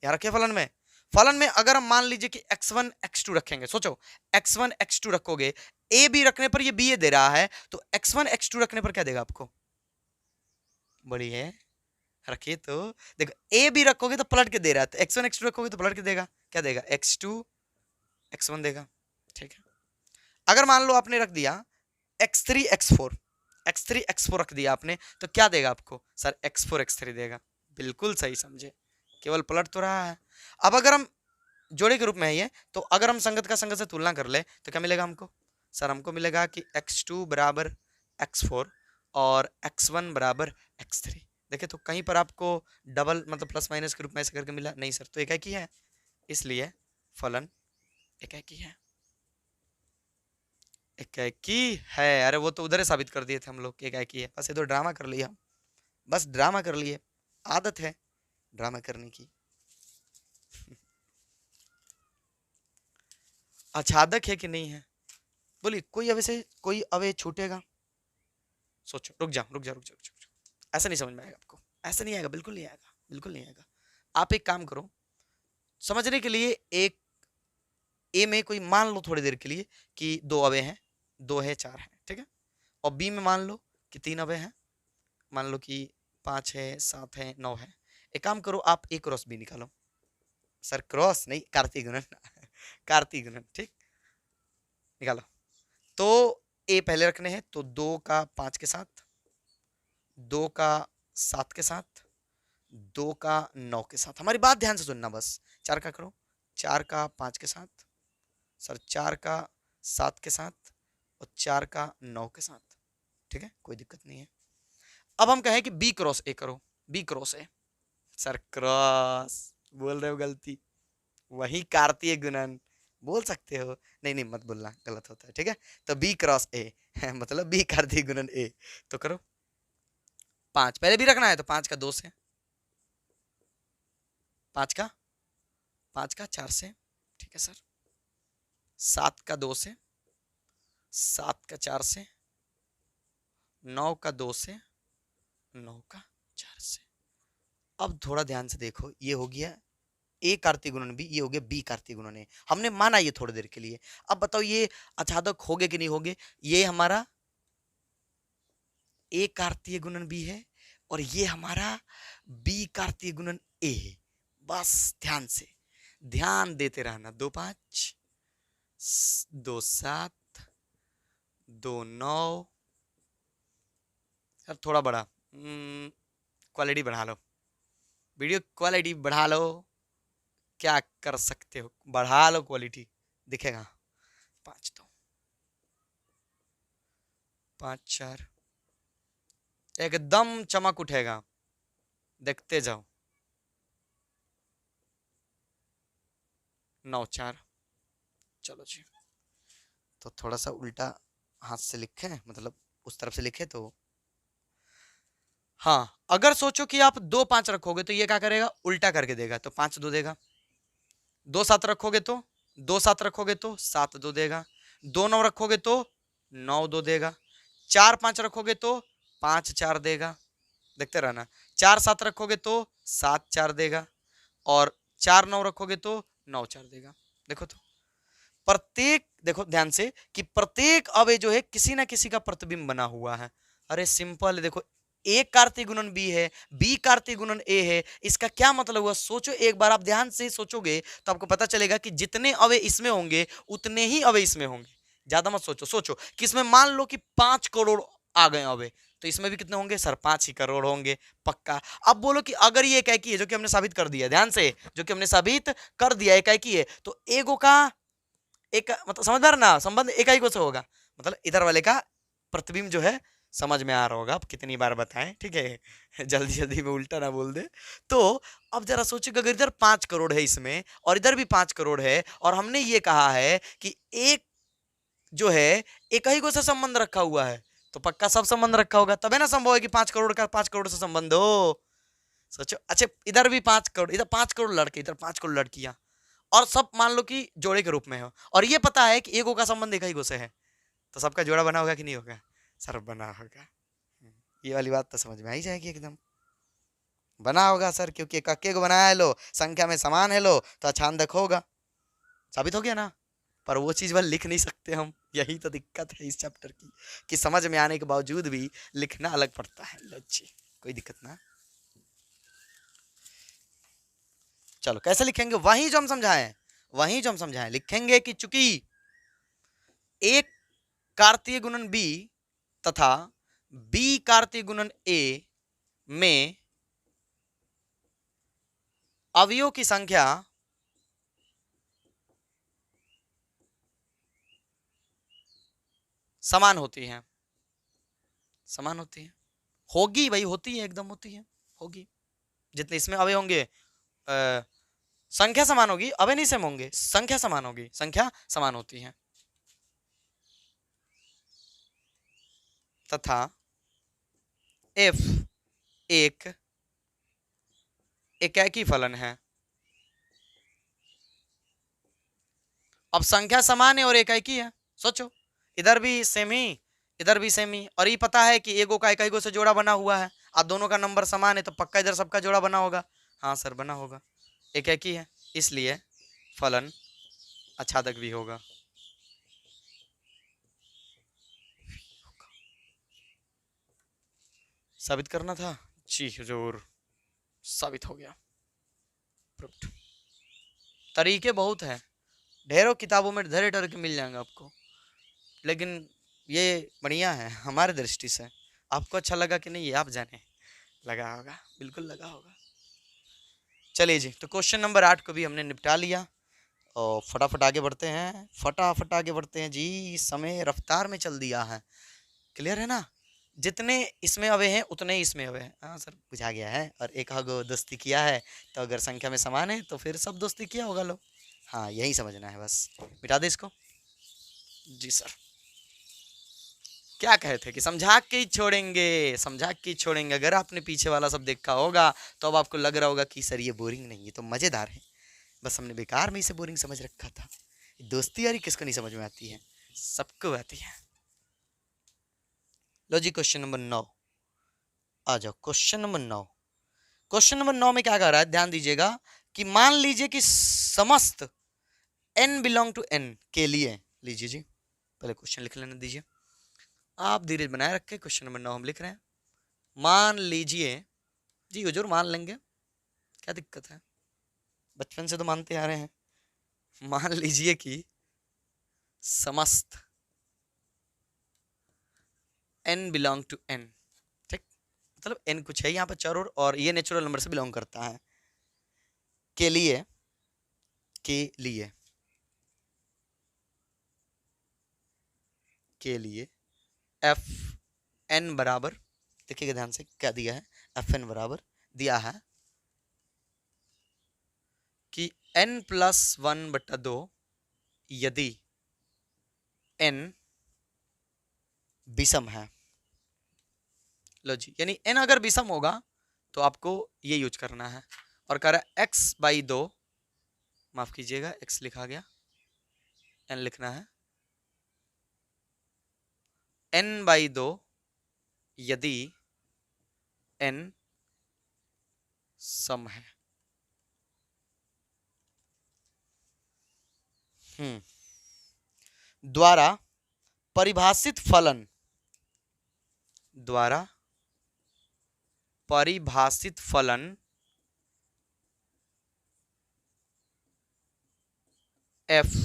A: यहाँ रखिए फलन में। फलन में अगर हम मान लीजिए कि x1 x2 रखेंगे, सोचो x1 x2 रखोगे, a b रखने पर ये b ए दे रहा है, तो x1 x2 रखने पर क्या देगा आपको? बड़ी है, रखिए तो देखो, ए बी रखोगे तो पलट के दे रहा है, तो x1 x2 रखोगे तो पलट के देगा, क्या देगा? x2 x1 देगा। ठीक है, अगर मान लो आपने रख दिया x3 x4, x3 x4 रख दिया आपने, तो क्या देगा आपको सर? x4 x3 देगा। बिल्कुल सही समझे, केवल पलट तो रहा है। अब अगर हम जोड़े के रूप में है ये, तो अगर हम संगत का संगत से तुलना कर ले तो क्या मिलेगा हमको? सर हमको मिलेगा कि x2 बराबर x4 और x1 बराबर x3। देखिए तो कहीं पर आपको डबल मतलब प्लस माइनस के रूप में ऐसे करके मिला नहीं सर, तो एक ही है, इसलिए फलन एक ही है, एक ही है। अरे वो तो उधर ही साबित कर दिए थे हम लोग कि एक ही है, बस ये तो ड्रामा कर लिया, बस ड्रामा कर लिए, आदत है ड्रामा करने की। आच्छादक है कि नहीं है? बोलिए कोई अवे से कोई अवे छूटेगा? सोचो, रुक जाओ रुक जाओ रुक जाओ रुक जाओ, ऐसा नहीं समझ में आएगा आपको, ऐसा नहीं आएगा, बिल्कुल नहीं आएगा, बिल्कुल नहीं आएगा। आप एक काम करो, समझने के लिए एक ए में कोई मान लो थोड़ी देर के लिए कि 2 अवे हैं, 2 है 4 है, ठीक है। और बी में मान लो कि 3 अवे हैं, मान लो कि 5 है 7 है 9 है। एक काम करो, आप ए क्रॉस बी निकालो। सर क्रॉस नहीं, कार्तीय गुणन कार्तीय गुणन, ठीक, निकालो। तो ए पहले रखने हैं, तो 2 का 5 के साथ, 2 का 7 के साथ, 2 का 9 के साथ। हमारी बात ध्यान से सुनना बस। 4 का करो, 4 का 5 के साथ, सर 4 का 7 के साथ और 4 का 9 के साथ, ठीक है, कोई दिक्कत नहीं है। अब हम कहें कि बी क्रॉस ए करो, B cross A. Sir cross बोल रहे हो, गलती, वही कार्तीय गुणन बोल सकते हो, नहीं नहीं मत बोलना, गलत होता है, ठीक है। तो बी क्रॉस ए मतलब बी कार्तीय गुणन ए। तो करो, 5 पहले भी रखना है, तो 5 का 2 से, 5 का 4 से, ठीक है सर। 7 का 2 से, 7 का 4 से, 9 का 2 से, 9 का 4 से। अब थोड़ा ध्यान से देखो, ये हो गया ए कार्तीय गुणन बी, ये हो गया बी कार्तीय गुणन ए। हमने माना ये थोड़ी देर के लिए। अब बताओ ये आच्छादक होगे कि नहीं होगे? ये हमारा ए कार्तीय गुणन बी है और ये हमारा बी कार्तीय गुणन ए है। बस ध्यान से, ध्यान देते रहना। 2 5 2 7 2 9, सर थोड़ा बड़ा, क्वालिटी बढ़ा लो, वीडियो क्वालिटी बढ़ा लो, क्या कर सकते हो, बढ़ा लो क्वालिटी, दिखेगा। 5 2 5 4, एकदम चमक उठेगा, देखते जाओ। 9 4, चलो जी। तो थोड़ा सा उल्टा हाथ से लिखे, मतलब उस तरफ से लिखे तो हाँ, अगर सोचो कि आप 2 5 रखोगे तो ये क्या करेगा, उल्टा करके देगा, तो 5 2 देगा। 2 7 रखोगे तो 2 7 रखोगे तो 7 2 देगा। 2 9 रखोगे तो 9 2 देगा। 4 5 रखोगे तो 5 4 देगा, देखते रहना। 4 7 रखोगे तो 7 4 देगा और 4 9 रखोगे तो 9 4 देगा। देखो तो प्रत्येक, देखो ध्यान से कि प्रत्येक अवयव जो है किसी ना किसी का प्रतिबिंब बना हुआ है। अरे सिंपल है, देखो ए कार्तीय गुणन बी है, बी कार्तीय गुणन ए है, इसका क्या मतलब हुआ? सोचो एक बार, आप ध्यान से सोचोगे तो आपको पता चलेगा कि जितने अवयव इसमें होंगे उतने ही अवयव इसमें होंगे। ज्यादा मत सोचो, सोचो कि इसमें मान लो कि 5 करोड़ आ गए अवयव, तो इसमें भी कितने होंगे सर? 5 ही करोड़ होंगे पक्का। अब बोलो कि अगर ये एकाकी है, जो कि हमने साबित कर दिया, ध्यान से, जो कि हमने साबित कर दिया एकाकी है, तो एगो का एक मतलब समझदार ना, संबंध एकाई को से होगा, मतलब इधर वाले का प्रतिबिंब जो है, समझ में आ रहा होगा। आप कितनी बार बताएं, ठीक है जल्दी जल्दी में उल्टा ना बोल दे। तो अब जरा सोचो कि अगर इधर 5 करोड़ है इसमें और इधर भी 5 करोड़ है और हमने ये कहा है कि एक जो है एक ही को से संबंध रखा हुआ है, तो पक्का सब संबंध रखा होगा, तबे ना संभव है कि 5 करोड़ का 5 करोड़ से संबंध हो। सोचो, अच्छा इधर भी 5 करोड़, इधर 5 करोड़ लड़के, इधर 5 करोड़ लड़कियां, और सब मान लो कि जोड़े के रूप में हो, और ये पता है कि एगो का संबंध एक ही गो से है, तो सबका जोड़ा बना होगा कि नहीं होगा? सर बना होगा। ये वाली बात तो समझ में आ ही जाएगी एकदम, बना होगा सर, क्योंकि इक्के को बनाया है लो, संख्या में समान है लो, तो अछांदक होगा, साबित हो गया ना। पर वो चीज वह लिख नहीं सकते हम, यही तो दिक्कत है इस चैप्टर की, कि समझ में आने के बावजूद भी लिखना अलग पड़ता है। लो जी, कोई दिक्कत ना। चलो कैसे लिखेंगे, वही जो हम समझाएं, वही जो हम समझाएं लिखेंगे कि चूंकि एक कार्तीय गुणन बी तथा बी कार्तीय गुणन ए में अवयवों की संख्या समान होती है। समान होती है, होगी भाई, होती है, एकदम होती है, होगी। जितने इसमें अवयव होंगे संख्या समान होगी, अवयव नहीं सेम होंगे, संख्या समान होगी, संख्या समान होती है। तथा f एक एकाकी फलन है। अब संख्या समान है और एकाकी है, सोचो, इधर भी सेम ही, इधर भी सेम ही, और ये पता है कि एगो का इकाईगो से जोड़ा बना हुआ है, और दोनों का नंबर समान है, तो पक्का इधर सबका जोड़ा बना होगा। हाँ सर बना होगा, एकाकी है, इसलिए फलन आच्छादक भी होगा। साबित करना था जी हुजूर, साबित हो गया। तरीके बहुत हैं, ढेरों किताबों में ढेर ढेर के मिल जाएंगे आपको, लेकिन ये बढ़िया है हमारे दृष्टि से। आपको अच्छा लगा कि नहीं ये आप जाने, लगा होगा, बिल्कुल लगा होगा। चलिए जी, तो क्वेश्चन नंबर 8 को भी हमने निपटा लिया और फटाफट आगे बढ़ते हैं, फटाफट आगे बढ़ते हैं जी, समय रफ्तार में चल दिया है। क्लियर है ना, जितने इसमें अवे हैं उतने ही इसमें अवे हैं। हाँ सर बुझा गया है, और एक अगो दोस्ती किया है तो अगर संख्या में समान है तो फिर सब दोस्ती किया होगा लो। हाँ यही समझना है बस, मिटा दे इसको। जी सर, क्या कहे थे कि समझा के ही छोड़ेंगे, समझा के ही छोड़ेंगे। अगर आपने पीछे वाला सब देखा होगा तो अब आपको लग रहा होगा कि सर ये बोरिंग नहीं है, तो मज़ेदार है, बस हमने बेकार में इसे बोरिंग समझ रखा था। दोस्ती यारी किसको नहीं समझ में आती है, सबको आती है। लो जी क्वेश्चन नंबर 9 आ जाओ। क्वेश्चन नंबर 9, क्वेश्चन नंबर 9 में क्या कह रहा है, ध्यान दीजिएगा कि मान लीजिए कि समस्त n बिलोंग टू n के लिए, लीजिए जी पहले क्वेश्चन लिख लेने दीजिए, आप धीरे बनाए रखे। क्वेश्चन नंबर 9 हम लिख रहे हैं, मान लीजिए जी हुजूर, मान लेंगे, क्या दिक्कत है, बचपन से तो मानते आ रहे हैं। मान लीजिए कि समस्त n बिलोंग टू n, ठीक, मतलब n कुछ है यहाँ पर चर, और ये नेचुरल नंबर से बिलोंग करता है, के लिए एफ एन बराबर, देखिएगा ध्यान से क्या दिया है, एफ एन बराबर दिया है कि n+1/2 यदि n विषम है। लो जी, यानी n अगर विषम होगा तो आपको ये यूज करना है, और कह रहा है x/2, माफ कीजिएगा x लिखा गया, n लिखना है, n/2 यदि n सम है। द्वारा परिभाषित फलन, द्वारा परिभाषित फलन f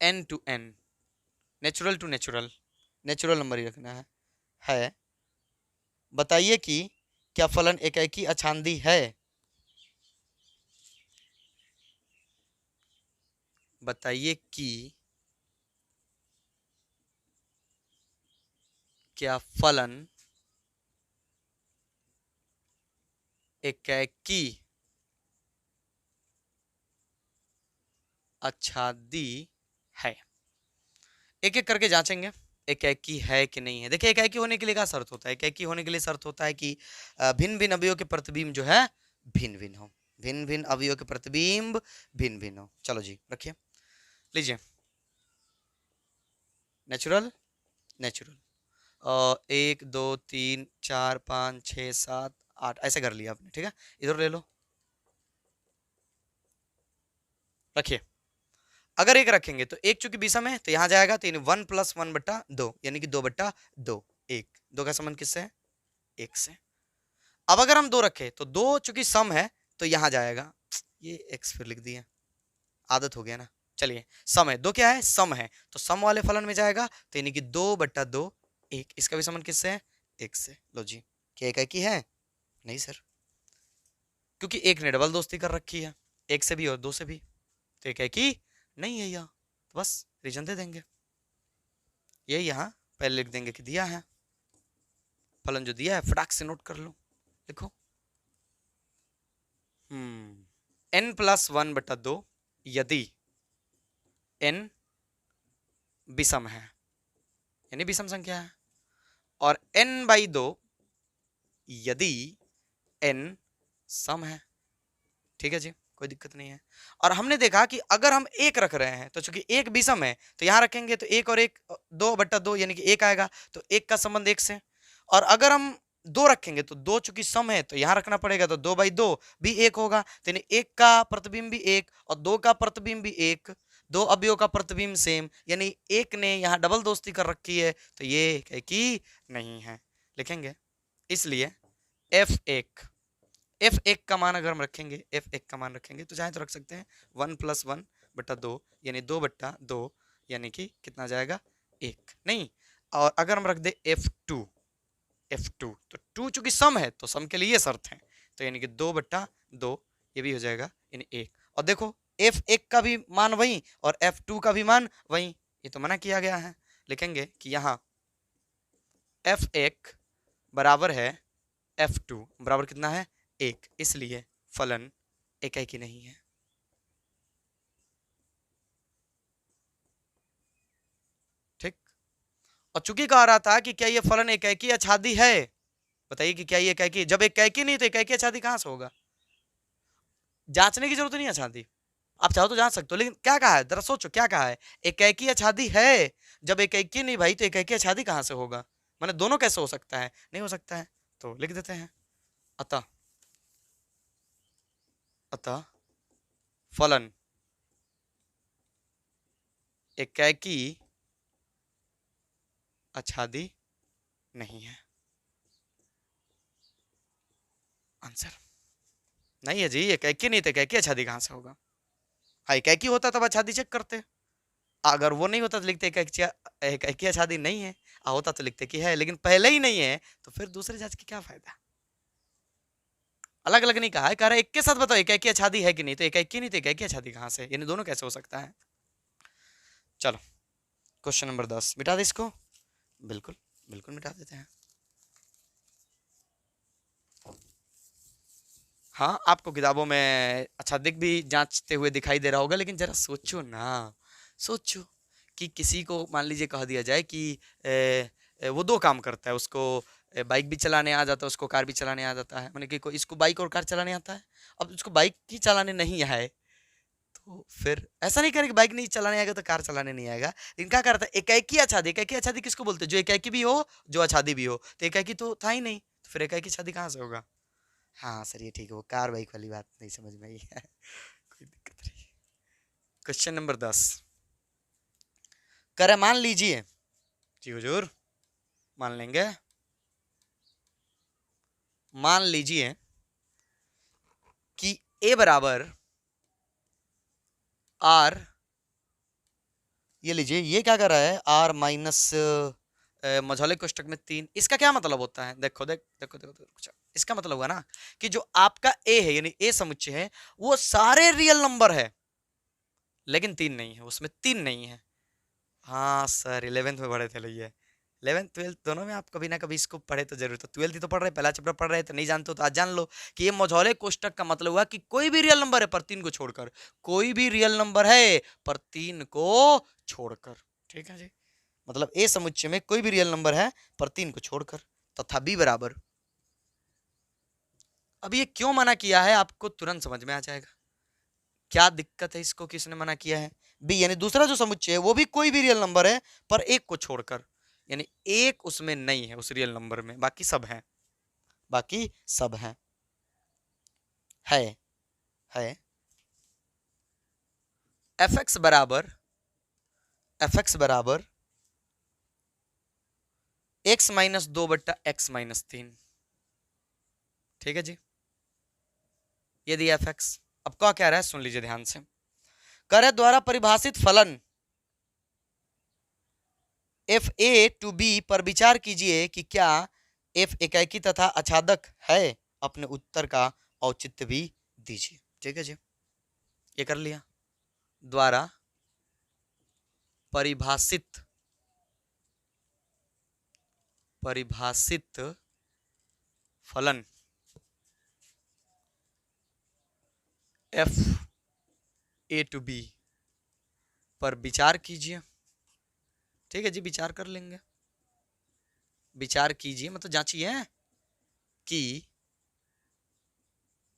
A: n to n, natural to natural, natural number ही रखना है, बताइए कि क्या फलन एकाकी अछांदी है। बताइए कि क्या फलन एकाकी आच्छादी है। एक एक करके जांचेंगे एकाकी है कि नहीं है। देखिए एकाकी होने के लिए क्या शर्त होता है, एकाकी होने के लिए शर्त होता है कि भिन्न भिन्न अवयवों के प्रतिबिंब जो है भिन्न भिन्न हो, भिन्न भिन्न अवयवों के प्रतिबिंब भिन्न भिन्न हो। चलो जी रखिए, लीजिए नेचुरल नेचुरल, 1 2 3 4 5 6 7 8 ऐसे कर लिया आपने, ठीक है, इधर ले लो, रखिए। अगर एक रखेंगे तो एक चूंकि विषम है तो यहाँ जाएगा, तो 1+1/2 यानी कि 2/2, एक, दो का संबंध किससे है, एक से। अब अगर हम 2 रखें तो 2 चूंकि सम है तो यहाँ जाएगा, ये x फिर लिख दिया, आदत हो गया ना, चलिए सम है, दो क्या है, सम है, तो सम वाले फलन में जाएगा, तो यानी कि 2/2 1। इसका भी संबंध किससे है, एक से। लो जी, क्या एक ही है, नहीं सर, क्योंकि एक ने डबल दोस्ती कर रखी है, एक से भी और दो से भी, तो एक ही नहीं है यहाँ, तो बस रीजन दे देंगे, ये यहाँ पहले लिख देंगे कि दिया है, फलन जो दिया है फटाक से नोट कर लो, लिखो n+1/2 यदि n विषम है, यानी विषम संख्या है, और n/2 यदि n सम है। ठीक है जी, कोई दिक्कत नहीं है। और हमने देखा कि अगर हम एक रख रहे हैं तो चूंकि एक विषम है तो यहां रखेंगे तो एक और एक 2/2 यानी कि एक आएगा, तो एक का संबंध एक से। और अगर हम दो रखेंगे तो दो चूंकि सम है तो यहां रखना पड़ेगा, तो 2/2 भी एक होगा, तो यानी एक का प्रतिबिंब भी एक और दो का प्रतिबिंब भी एक, दो अवयव का प्रतिबिंब सेम, यानी एक ने यहाँ डबल दोस्ती कर रखी है, तो ये एक की नहीं है, लिखेंगे। इसलिए f1 का मान अगर हम रखेंगे, f1 का मान रखेंगे तो चाहे तो रख सकते हैं 1+1/2 यानी 2/2, यानी कि कितना जाएगा, एक नहीं। और अगर हम रख दे f2 तो 2 चूंकि सम है तो सम के लिए ये शर्त है, तो यानी कि 2/2 ये भी हो जाएगा यानी एक। और देखो f1 का भी मान वही और f2 का भी मान वही, ये तो मना किया गया है, लिखेंगे कि यहाँ f1 बराबर है f2 बराबर कितना है, एक, इसलिए फलन एकाकी नहीं है। ठीक, और चूंकि कह रहा था कि क्या ये फलन एकाकी अछादी है, बताइए कि क्या ये एकाकी, जब एकाकी नहीं तो एकाकी अछादी कहां से होगा, जांचने की जरूरत नहीं है अछादी, आप चाहो तो जांच सकते हो, लेकिन क्या कहा है जरा सोचो, क्या कहा है, एकाकी अछादी है, जब एकाकी नहीं भाई तो एकाकी अछादी कहां से होगा, माने दोनों कैसे हो सकता है, नहीं हो सकता है, तो लिख देते हैं अतः अतः फलन एकाकी अछादी नहीं है। आंसर नहीं है जी, एकाकी नहीं तो एकाकी अछादी कहां से होगा, हाँ एकाकी होता तब अछादी चेक करते, अगर वो नहीं होता तो लिखते एकाकी अछादी नहीं है, होता तो लिखते कि है, लेकिन पहले ही नहीं है तो फिर दूसरे जांच की क्या फायदा, अलग अलग नहीं कहा है, कह रहा है एक के साथ बताओ एकाकी अछादी है कि नहीं, तो एकाकी नहीं तो एकाकी अछादी कहां से, यानी दोनों कैसे हो सकता है। चलो क्वेश्चन नंबर 10 मिटा दे इसको, बिल्कुल बिल्कुल मिटा देते हैं। हाँ आपको किताबों में अछादिक भी जांचते हुए दिखाई दे रहा होगा, लेकिन जरा सोचो ना, सोचो कि किसी को मान लीजिए कह दिया जाए कि वो दो काम करता है, उसको बाइक भी चलाने आ जाता है, उसको कार भी चलाने आ जाता है, माने कि कोई इसको बाइक और कार चलाने आता है, अब उसको बाइक ही चलाने नहीं आए तो फिर ऐसा नहीं करें कि बाइक नहीं चलाने आएगा तो कार चलाने नहीं आएगा, लेकिन क्या करता है एकाकी अछादी, एकाकी अछादी किसको बोलते हैं, जो एकाकी भी हो जो अछादी भी हो, तो एकाकी तो था ही नहीं, तो फिर एकाकी अछादी कहाँ से होगा। हाँ सर ये ठीक है, वो कार बाइक वाली बात नहीं समझ में आई है कोई दिक्कत नहीं। क्वेश्चन नंबर 10 करे, मान लीजिए जी हुजूर, मान लेंगे, मान लीजिए कि a बराबर r, ये लीजिए ये क्या कर रहा है r माइनस मझौले कोष्टक में 3, इसका क्या मतलब होता है, देखो देखो देखो, देखो इसका मतलब हुआ ना कि जो आपका a है यानी a समुच्चय है वो सारे रियल नंबर है, लेकिन 3 नहीं है, उसमें 3 नहीं है। हाँ सर 11th में पढ़े थे ये, 11th 12th दोनों में आप कभी ना कभी इसको पढ़े तो जरूर, तो 12th ही तो पढ़ रहे, पहला चैप्टर पढ़ रहे तो नहीं जानते हो तो आज जान लो कि ये मझौले कोष्टक का मतलब हुआ कि कोई भी रियल नंबर है पर 3 को छोड़कर, कोई भी रियल नंबर है पर 3 को छोड़कर। ठीक है जी, मतलब ए समुच्चय में कोई भी रियल नंबर है पर 3 को छोड़कर, तथा बी बराबर, अब ये क्यों मना किया है आपको तुरंत समझ में आ जाएगा, क्या दिक्कत है इसको किसने मना किया है, बी यानी दूसरा जो समुच्चय है वो भी कोई भी रियल नंबर है पर एक को छोड़कर, यानी एक उसमें नहीं है उस रियल नंबर में, बाकी सब है, बाकी सब है एफ एक्स बराबर x-2/x-3। ठीक है जी, ये दिया एफ एक्स, अब क्या कह रहा है सुन लीजिए ध्यान से, कार्य द्वारा परिभाषित फलन एफ ए टू बी पर विचार कीजिए कि क्या एफ एकाकी तथा आच्छादक है। अपने उत्तर का औचित्य भी दीजिए। ठीक है जी, ये कर लिया। द्वारा परिभाषित फलन एफ ए टू बी पर विचार कीजिए। ठीक है जी, विचार कर लेंगे। विचार कीजिए मतलब जांचिए कि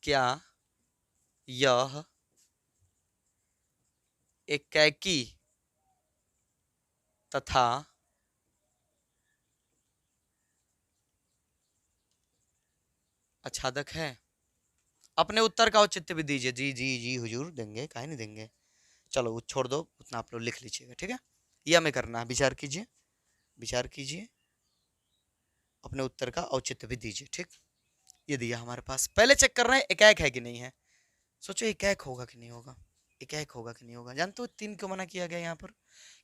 A: क्या यह एकाकी तथा आच्छादक है। अपने उत्तर का औचित्य भी दीजिए। जी जी जी हुजूर, देंगे, काहे नहीं देंगे। चलो वो छोड़ दो, उतना आप लोग लिख लीजिएगा। ठीक है, ये हमें करना है। विचार कीजिए, विचार कीजिए, अपने उत्तर का औचित्य भी दीजिए। ठीक, ये दिया हमारे पास। पहले चेक कर रहे हैं एकाएक है कि नहीं है। सोचो एकाएक होगा कि नहीं होगा, एकाएक होगा कि नहीं होगा। जानते हो तीन क्यों मना किया गया यहाँ पर?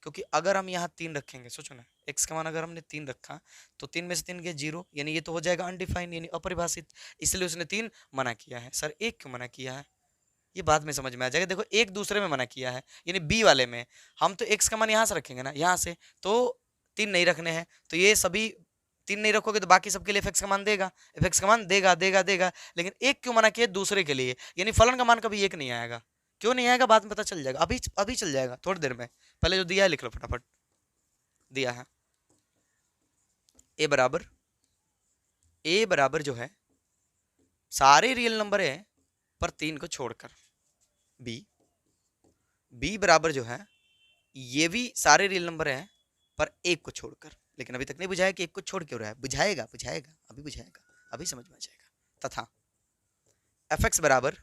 A: क्योंकि अगर हम यहाँ तीन रखेंगे, सोचो ना, एक्स का मान अगर हमने तीन रखा तो तीन में से तीन गए जीरो, यानी ये तो हो जाएगा अनडिफाइंड यानी अपरिभाषित, इसलिए उसने तीन मना किया है। सर एक क्यों मना किया है, ये बाद में समझ में आ जाएगा। देखो एक दूसरे में मना किया है, यानी बी वाले में हम तो एक्स का मान यहाँ से रखेंगे ना, यहाँ से तो तीन नहीं रखने हैं, तो ये सभी तीन नहीं रखोगे तो बाकी सबके लिए एफ एक्स का मान देगा, एफ एक्स का मान देगा देगा देगा। लेकिन एक क्यों मना किया? दूसरे के लिए, यानी फलन का मान कभी एक नहीं आएगा। क्यों नहीं आएगा बाद में पता चल जाएगा, अभी अभी चल जाएगा थोड़ी देर में। पहले जो दिया है लिख लो फटाफट। दिया है ए बराबर जो है सारे रियल नंबर है पर तीन को छोड़कर, बी बराबर जो है ये भी सारे रियल नंबर है पर एक को छोड़कर। लेकिन अभी तक नहीं बुझाया कि एक को छोड़ क्यों रहा है। बुझाएगा बुझाएगा, अभी बुझाएगा, अभी समझ में आ जाएगा। तथा एफ एक्स बराबर,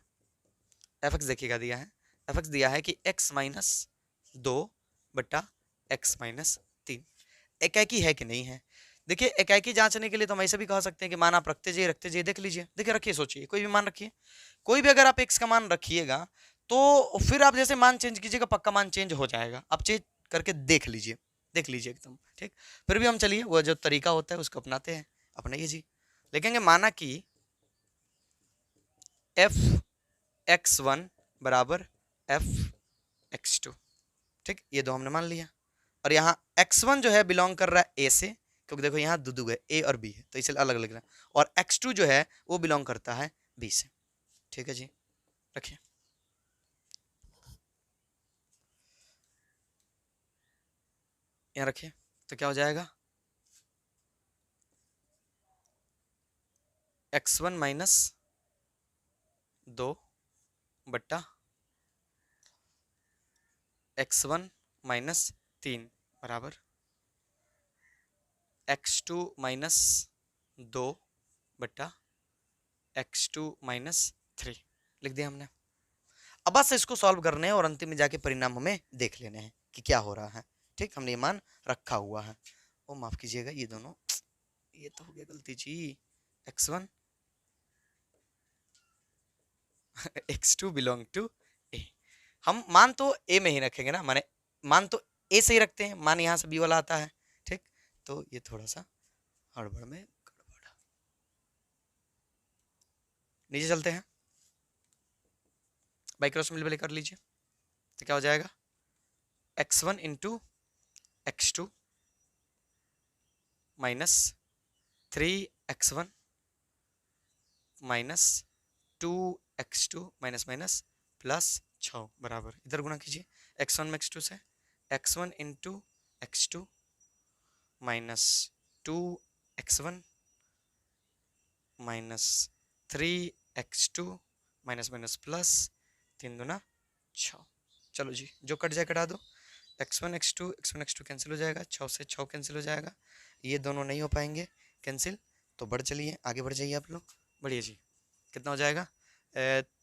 A: एफ एक्स देखिएगा दिया है, एफ एक्स दिया है कि एक्स माइनस दो बट्टा एक्स माइनस तीन एकाकी है कि नहीं है। देखिए एकाकी जांचने के लिए तो हम ऐसे भी कह सकते हैं कि मान आप रखते जाइए, देख लीजिए। देखिए रखिए, सोचिए, कोई भी मान रखिए, कोई भी अगर आप एक्स का मान रखिएगा तो फिर आप जैसे मान चेंज कीजिएगा पक्का मान चेंज हो जाएगा। आप चेंज करके देख लीजिए, देख लीजिए एकदम ठीक। फिर भी हम चलिए वो जो तरीका होता है उसको अपनाते हैं, अपनाइए जी। लिखेंगे माना कि एफ एक्स वन बराबर एफ एक्स टू। ठीक, ये दो हमने मान लिया। और यहाँ x1 जो है बिलोंग कर रहा है a से, क्योंकि देखो यहाँ दो है, a और b है तो इसलिए अलग अलग रहा। और x2 जो है वो बिलोंग करता है b से। ठीक है जी, रखिए। यहाँ रखिए तो क्या हो जाएगा, x1 माइनस दो बट्टा x1 माइनस तीन बराबर x2 माइनस दो बट्टा x2 माइनस थ्री। लिख दिया हमने। अब बस इसको सॉल्व करने हैं और अंतिम में जाके परिणाम हमें देख लेने हैं कि क्या हो रहा है। ठीक, हमने ये मान रखा हुआ है। ओ माफ कीजिएगा, ये दोनों, ये तो हो गया गलती जी। x1 x2 belong to a। हम मान तो a में ही रखेंगे ना, माने मान तो a से ही रखते हैं, मान यहाँ से b वाला आता है। ठीक, तो ये थोड़ा सा हड़बड़ में गड़बड़। नीचे चलते हैं, बाई क्रॉस मल्टीप्लाई कर लीजिए तो क्या हो जाएगा, x1 into x2 minus 3x1 minus 2x2 minus minus plus 6 बराबर, इधर गुना कीजिए x1 में x2 से, x1 into x2 minus 2x1 minus 3x2 minus minus plus 3 दूना 6। चलो जी, जो कट जाए कटा दो। x1 x2 कैंसिल हो जाएगा, 6 से 6 कैंसिल हो जाएगा, ये दोनों नहीं हो पाएंगे कैंसिल। तो बढ़ चलिए, आगे बढ़ जाइए आप लोग, बढ़िए जी। कितना हो जाएगा,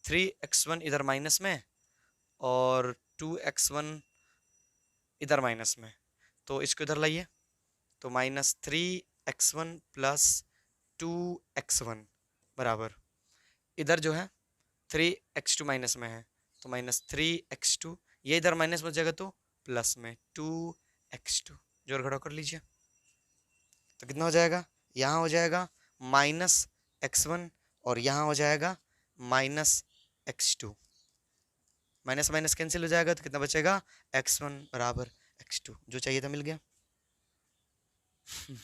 A: 3x1 इधर माइनस में और 2x1 इधर माइनस में, तो इसको इधर लाइए तो माइनस 3x1 प्लस 2x1 बराबर, इधर जो है 3x2 माइनस में है तो माइनस 3x2 ये इधर माइनस में हो जाएगा तो प्लस में 2x2, जोड़ घटाव कर लीजिए तो कितना हो जाएगा, यहाँ हो जाएगा -x1 और यहाँ हो जाएगा -x2, माइनस माइनस कैंसिल हो जाएगा तो कितना बचेगा, x1 बराबर x2, जो चाहिए था मिल गया।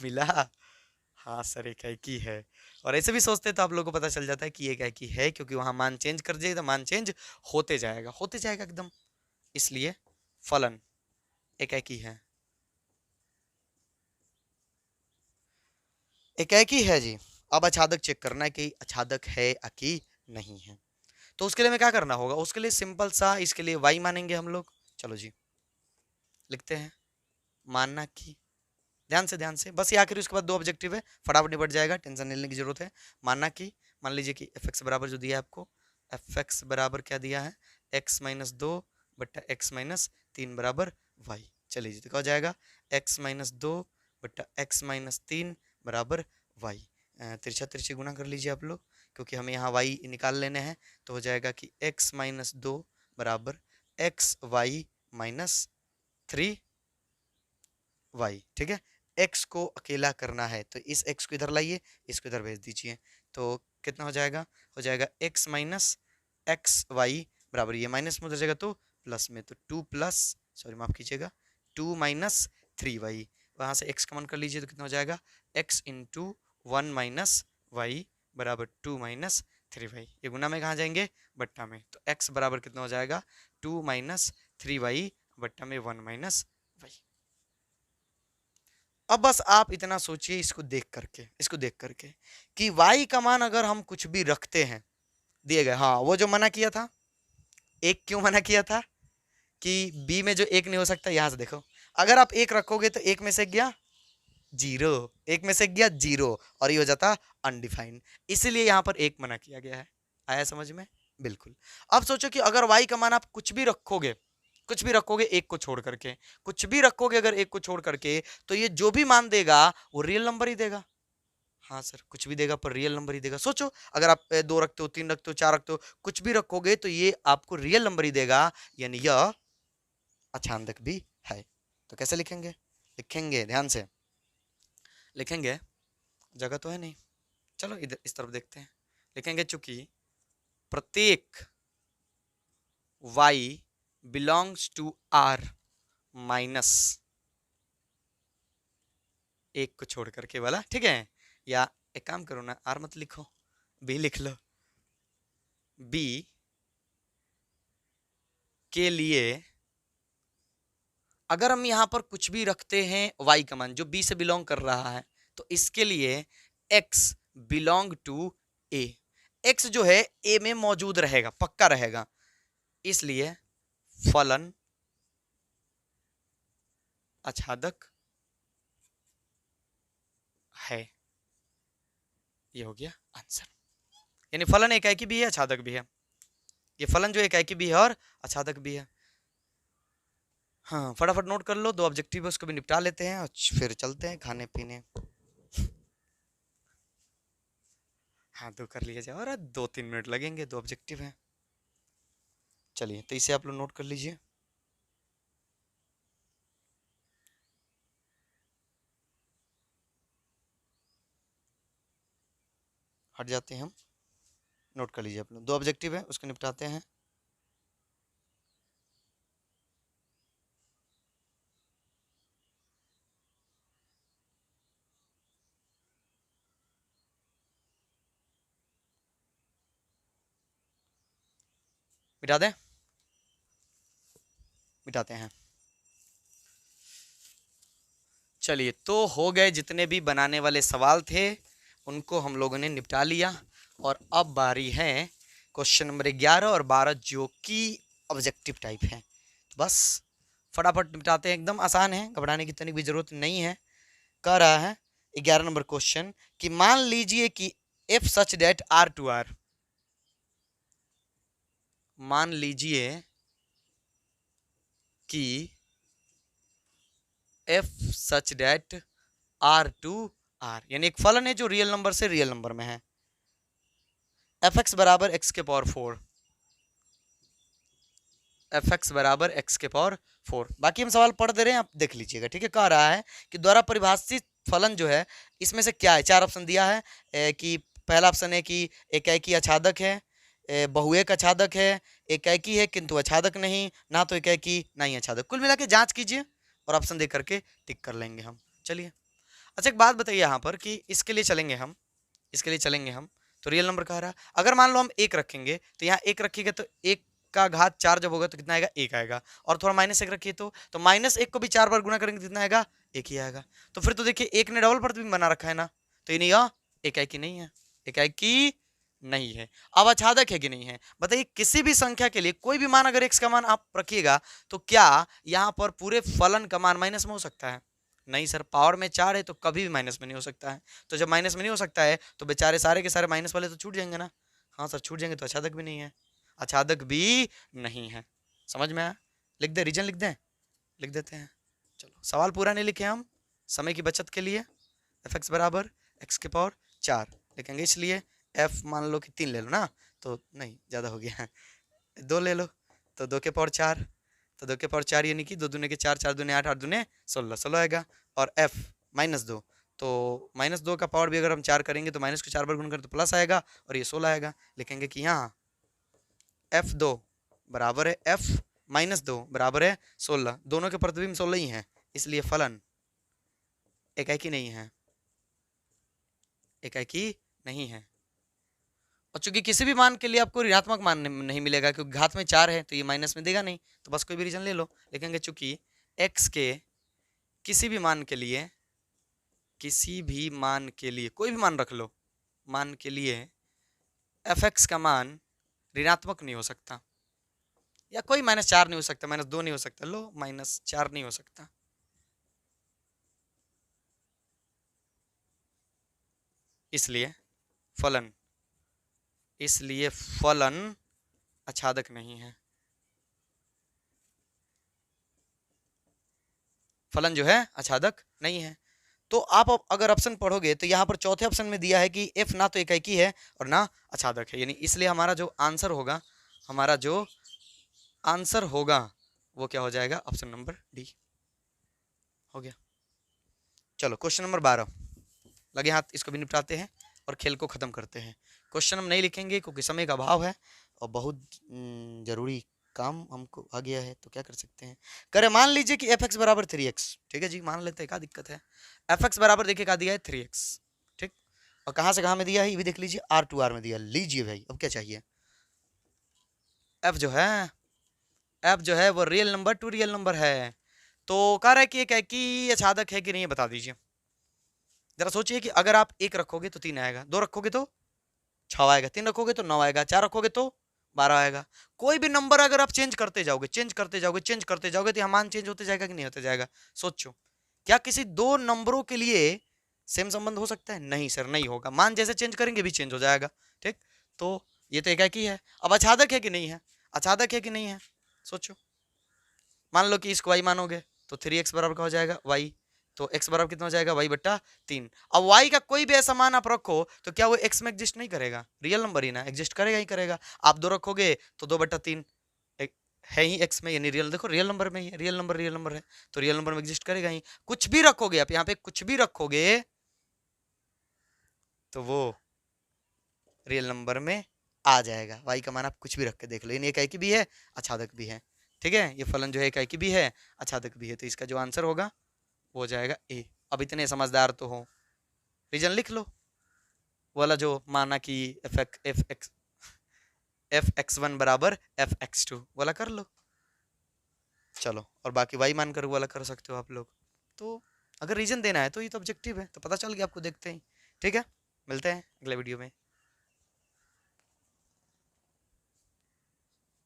A: मिला। हाँ सर एकाएकी है, और ऐसे भी सोचते तो आप लोगों को पता चल जाता है कि एकाएकी है, क्योंकि वहां मान चेंज कर दिए तो मान चेंज होते जाएगा एकदम, इसलिए फलन एकाएकी है। एकाएकी है जी। अब अछादक चेक करना है कि अछादक है कि नहीं है, तो उसके लिए हमें क्या करना होगा, उसके लिए सिंपल सा, इसके लिए y मानेंगे हम लोग। चलो जी लिखते हैं, मानना कि, ध्यान से बस ये आखिर, उसके बाद दो ऑब्जेक्टिव है, फटाफट निपट जाएगा, टेंशन नहीं लेने की जरूरत है। मानना कि, मान लीजिए कि एफ एक्स बराबर जो दिया है आपको, एफ एक्स बराबर क्या दिया है, x माइनस 2 बट्टा x माइनस 3 बराबर y। चलिए जी तो क्या हो जाएगा, x माइनस 2 बट्टा x माइनस 3 बराबर y। तिरछा तिरछी गुना कर लीजिए आप लोग, क्योंकि हमें यहाँ y निकाल लेने हैं, तो हो जाएगा कि x माइनस 2 बराबर एक्स वाई माइनस 3 y। ठीक है, x को अकेला करना है तो इस x को इधर लाइए, इसको इधर भेज दीजिए, तो कितना हो जाएगा x माइनस एक्स वाई बराबर, ये माइनस में उधर जाएगा तो प्लस में, तो 2 प्लस, सॉरी माफ कीजिएगा, 2 माइनस 3y, वहाँ से x कॉमन कर लीजिए तो कितना हो जाएगा, x इंटू 1 माइनस वाई बराबर 2 माइनस 3y। ये गुना में कहाँ जाएंगे, बट्टा में, तो x बराबर कितना हो जाएगा, 2 माइनस 3y बट्टा में 1 माइनस वाई। अब बस आप इतना सोचिए इसको देख करके कि y का मान अगर हम कुछ भी रखते हैं दिए गए, हाँ वो जो मना किया था, एक क्यों मना किया था कि b में जो एक नहीं हो सकता, यहां से देखो, अगर आप एक रखोगे तो एक में से गया जीरो, एक में से गया जीरो, और ये हो जाता अनडिफाइंड, इसीलिए यहां पर एक मना किया गया है। आया समझ में, बिल्कुल। अब सोचो कि अगर y का मान आप कुछ भी रखोगे एक को छोड़ करके, कुछ भी रखोगे अगर एक को छोड़ करके, तो ये जो भी मान देगा वो रियल नंबर ही देगा। हाँ सर कुछ भी देगा पर रियल नंबर ही देगा। सोचो अगर आप दो रखते हो, तीन रखते हो, चार रखते हो, कुछ भी रखोगे तो ये आपको रियल नंबर ही देगा, यानी यह अछांदक भी है। तो कैसे लिखेंगे, ध्यान से लिखेंगे, जगह तो है नहीं, चलो इधर इस तरफ देखते हैं। लिखेंगे चूंकि प्रत्येक y belongs to r minus एक को छोड़ करके वाला, ठीक है, या एक काम करो ना, r मत लिखो, b लिख लो। b के लिए अगर हम यहां पर कुछ भी रखते हैं y का मान जो b से बिलोंग कर रहा है, तो इसके लिए x belong to a, x जो है a में मौजूद रहेगा, पक्का रहेगा, इसलिए फलन आच्छादक है। ये हो गया आंसर, यानी फलन एकाएकी भी है आच्छादक भी है, ये फलन जो एकाएकी भी है और आच्छादक भी है। हाँ फटाफट नोट कर लो, दो ऑब्जेक्टिव है उसको भी निपटा लेते हैं और फिर चलते हैं खाने पीने। हाँ दो कर लिया जाए, और 2-3 मिनट लगेंगे, दो ऑब्जेक्टिव हैं। चलिए तो इसे आप लोग नोट कर लीजिए। हट जाते हैं हम, नोट कर लीजिए आप लोग, दो ऑब्जेक्टिव है उसको निपटाते हैं। मिटा दें, मिटाते हैं। चलिए तो हो गए, जितने भी बनाने वाले सवाल थे उनको हम लोगों ने निपटा लिया, और अब बारी है क्वेश्चन नंबर 11 और 12 जो कि ऑब्जेक्टिव टाइप है। तो बस फटाफट निपटाते हैं, एकदम आसान है, घबराने की तनिक भी जरूरत नहीं है। कह रहा है 11 नंबर क्वेश्चन कि मान लीजिए कि f such that r to r, मान लीजिए कि f such that r to r, यानी एक फलन है जो रियल नंबर से रियल नंबर में है, एफ एक्स बराबर एक्स के पावर 4, एफ एक्स बराबर एक्स के पावर 4। बाकी हम सवाल पढ़ दे रहे हैं, आप देख लीजिएगा, ठीक है। कह रहा है कि द्वारा परिभाषित फलन जो है इसमें से क्या है। चार ऑप्शन दिया है कि पहला ऑप्शन है कि एकाएकी अछादक है, बहुएक अछादक है, एकाएकी है किंतु अछादक नहीं, ना तो एकाएकी ना ही अछादक। कुल मिला के जांच कीजिए और ऑप्शन दे करके टिक कर लेंगे हम। चलिए, अच्छा एक बात बताइए यहाँ पर कि इसके लिए चलेंगे हम, इसके लिए चलेंगे हम, तो रियल नंबर कह रहा है। अगर मान लो हम एक रखेंगे तो यहाँ एक रखिएगा तो एक का घात 4 जब होगा तो कितना आएगा, एक आएगा। और थोड़ा माइनस एक रखिए तो माइनस एक को भी 4 बार गुना करेंगे कितना आएगा, एक ही आएगा। तो फिर तो देखिए एक ने डबल प्रतिबिंब बना रखा है ना, तो ये नहीं एकाएकी नहीं है, एकाएकी नहीं है। अब अछादक है कि नहीं है बताइए। किसी भी संख्या के लिए कोई भी मान अगर x का मान आप रखिएगा तो क्या यहाँ पर पूरे फलन का मान माइनस में हो सकता है? नहीं सर, पावर में 4 है तो कभी भी माइनस में नहीं हो सकता है। तो जब माइनस में नहीं हो सकता है तो बेचारे सारे के सारे माइनस वाले तो छूट जाएंगे ना। हाँ सर छूट जाएंगे, तो अछादक भी नहीं है, अछादक भी नहीं है। समझ में आया? लिख दे, रीजन लिख दें, लिख देते हैं। चलो सवाल पूरा नहीं लिखे हम समय की बचत के लिए। एफ एक्स बराबर एक्स के पावर 4 लिखेंगे, इसलिए एफ मान लो कि 3 ले लो ना, तो नहीं ज़्यादा हो गया 2 ले लो तो 2 के पावर 4, तो 2 के पावर 4 यानी कि 2 दूने के 4, 4 दूने 8, 8 दूने 16, 16 आएगा। और एफ -2, तो -2 का पावर भी अगर हम 4 करेंगे तो माइनस को 4 बार गुण करें तो प्लस आएगा और ये 16 आएगा। लिखेंगे कि यहाँ F2 बराबर है F-2 बराबर है 16, दोनों के प्रतिबिंब 16 ही हैं, इसलिए फलन एकाएकी नहीं है, एकाएकी नहीं है। और चूंकि किसी भी मान के लिए आपको ऋणात्मक मान नहीं मिलेगा क्योंकि घात में 4 है तो ये माइनस में देगा नहीं, तो बस कोई भी रीजन ले लो। लिखेंगे चूंकि x के किसी भी मान के लिए, किसी भी मान के लिए कोई भी मान रख लो, मान के लिए एफ एक्स का मान ऋणात्मक नहीं हो सकता, या कोई -4 नहीं हो सकता, -2 नहीं हो सकता, लो -4 नहीं हो सकता। इसलिए फलन, इसलिए फलन अछादक नहीं है, फलन जो है अछादक नहीं है। तो आप अगर ऑप्शन पढ़ोगे तो यहाँ पर चौथे ऑप्शन में दिया है कि एफ ना तो एकाएकी है और ना अछादक है, यानी इसलिए हमारा जो आंसर होगा, हमारा जो आंसर होगा वो क्या हो जाएगा, ऑप्शन नंबर डी हो गया। चलो क्वेश्चन नंबर 12 लगे हाथ, इसको भी निपटाते हैं और खेल को खत्म करते हैं। क्वेश्चन हम नहीं लिखेंगे क्योंकि समय का अभाव है और बहुत जरूरी काम हमको आ गया है, तो क्या कर सकते हैं। करे मान लीजिए कि एफ एक्स बराबर 3x, ठीक है जी, मान लेते हैं, क्या दिक्कत है। एफ एक्स बराबर देखिए क्या दिया है 3x, ठीक, और कहाँ से कहाँ में दिया है ये भी देख लीजिए, R to R में दिया। लीजिए भाई अब क्या चाहिए, एफ जो है, एफ जो है वो real number two real number है। तो कह रहा है कि एकाएकी अछादक है कि नहीं बता दीजिए। जरा सोचिए कि अगर आप 1 रखोगे तो 3 आएगा, 2 रखोगे तो 6 आएगा, 3 रखोगे तो 9 आएगा, 4 रखोगे तो 12 आएगा। कोई भी नंबर अगर आप चेंज करते जाओगे, चेंज करते जाओगे, चेंज करते जाओगे तो यहाँ मान चेंज होते जाएगा कि नहीं होते जाएगा। सोचो, क्या किसी दो नंबरों के लिए सेम संबंध हो सकता है? नहीं सर, नहीं होगा। मान जैसे चेंज करेंगे भी चेंज हो जाएगा, ठीक। तो ये तो एकाएकी है। अब अछादक है कि नहीं है, अछादक है कि नहीं है, सोचो। मान लो कि इसको y मानोगे तो 3x बराबर का हो जाएगा y, तो x बराबर कितना हो जाएगा y/3। अब y का कोई भी ऐसा मान आप रखो तो क्या वो x में एग्जिस्ट नहीं करेगा? रियल नंबर ही ना, एग्जिस्ट करेगा ही करेगा। आप 2 रखोगे तो 2/3 है ही x में, यानी रियल, देखो रियल नंबर में ही है, रियल नंबर है तो रियल नंबर में एग्जिस्ट करेगा ही। कुछ भी रखोगे आप यहाँ पे, कुछ भी रखोगे तो वो रियल नंबर में आ जाएगा। y का मान आप कुछ भी रख के देख लो, यानी एकाएकी भी है अछादक भी है, ठीक है। ये फलन जो है एकाएकी भी है अछादक भी है, तो इसका जो आंसर होगा वो हो जाएगा ए। अब इतने समझदार तो हो, रीजन लिख लो वाला जो माना कि f(x1) बराबर f(x2) वाला कर लो। चलो, और बाकी y मान कर वाला कर सकते हो आप लोग। तो अगर रीजन देना है तो ये तो ऑब्जेक्टिव है, तो पता चल गया आपको, देखते हैं, ठीक है। मिलते हैं अगले वीडियो में।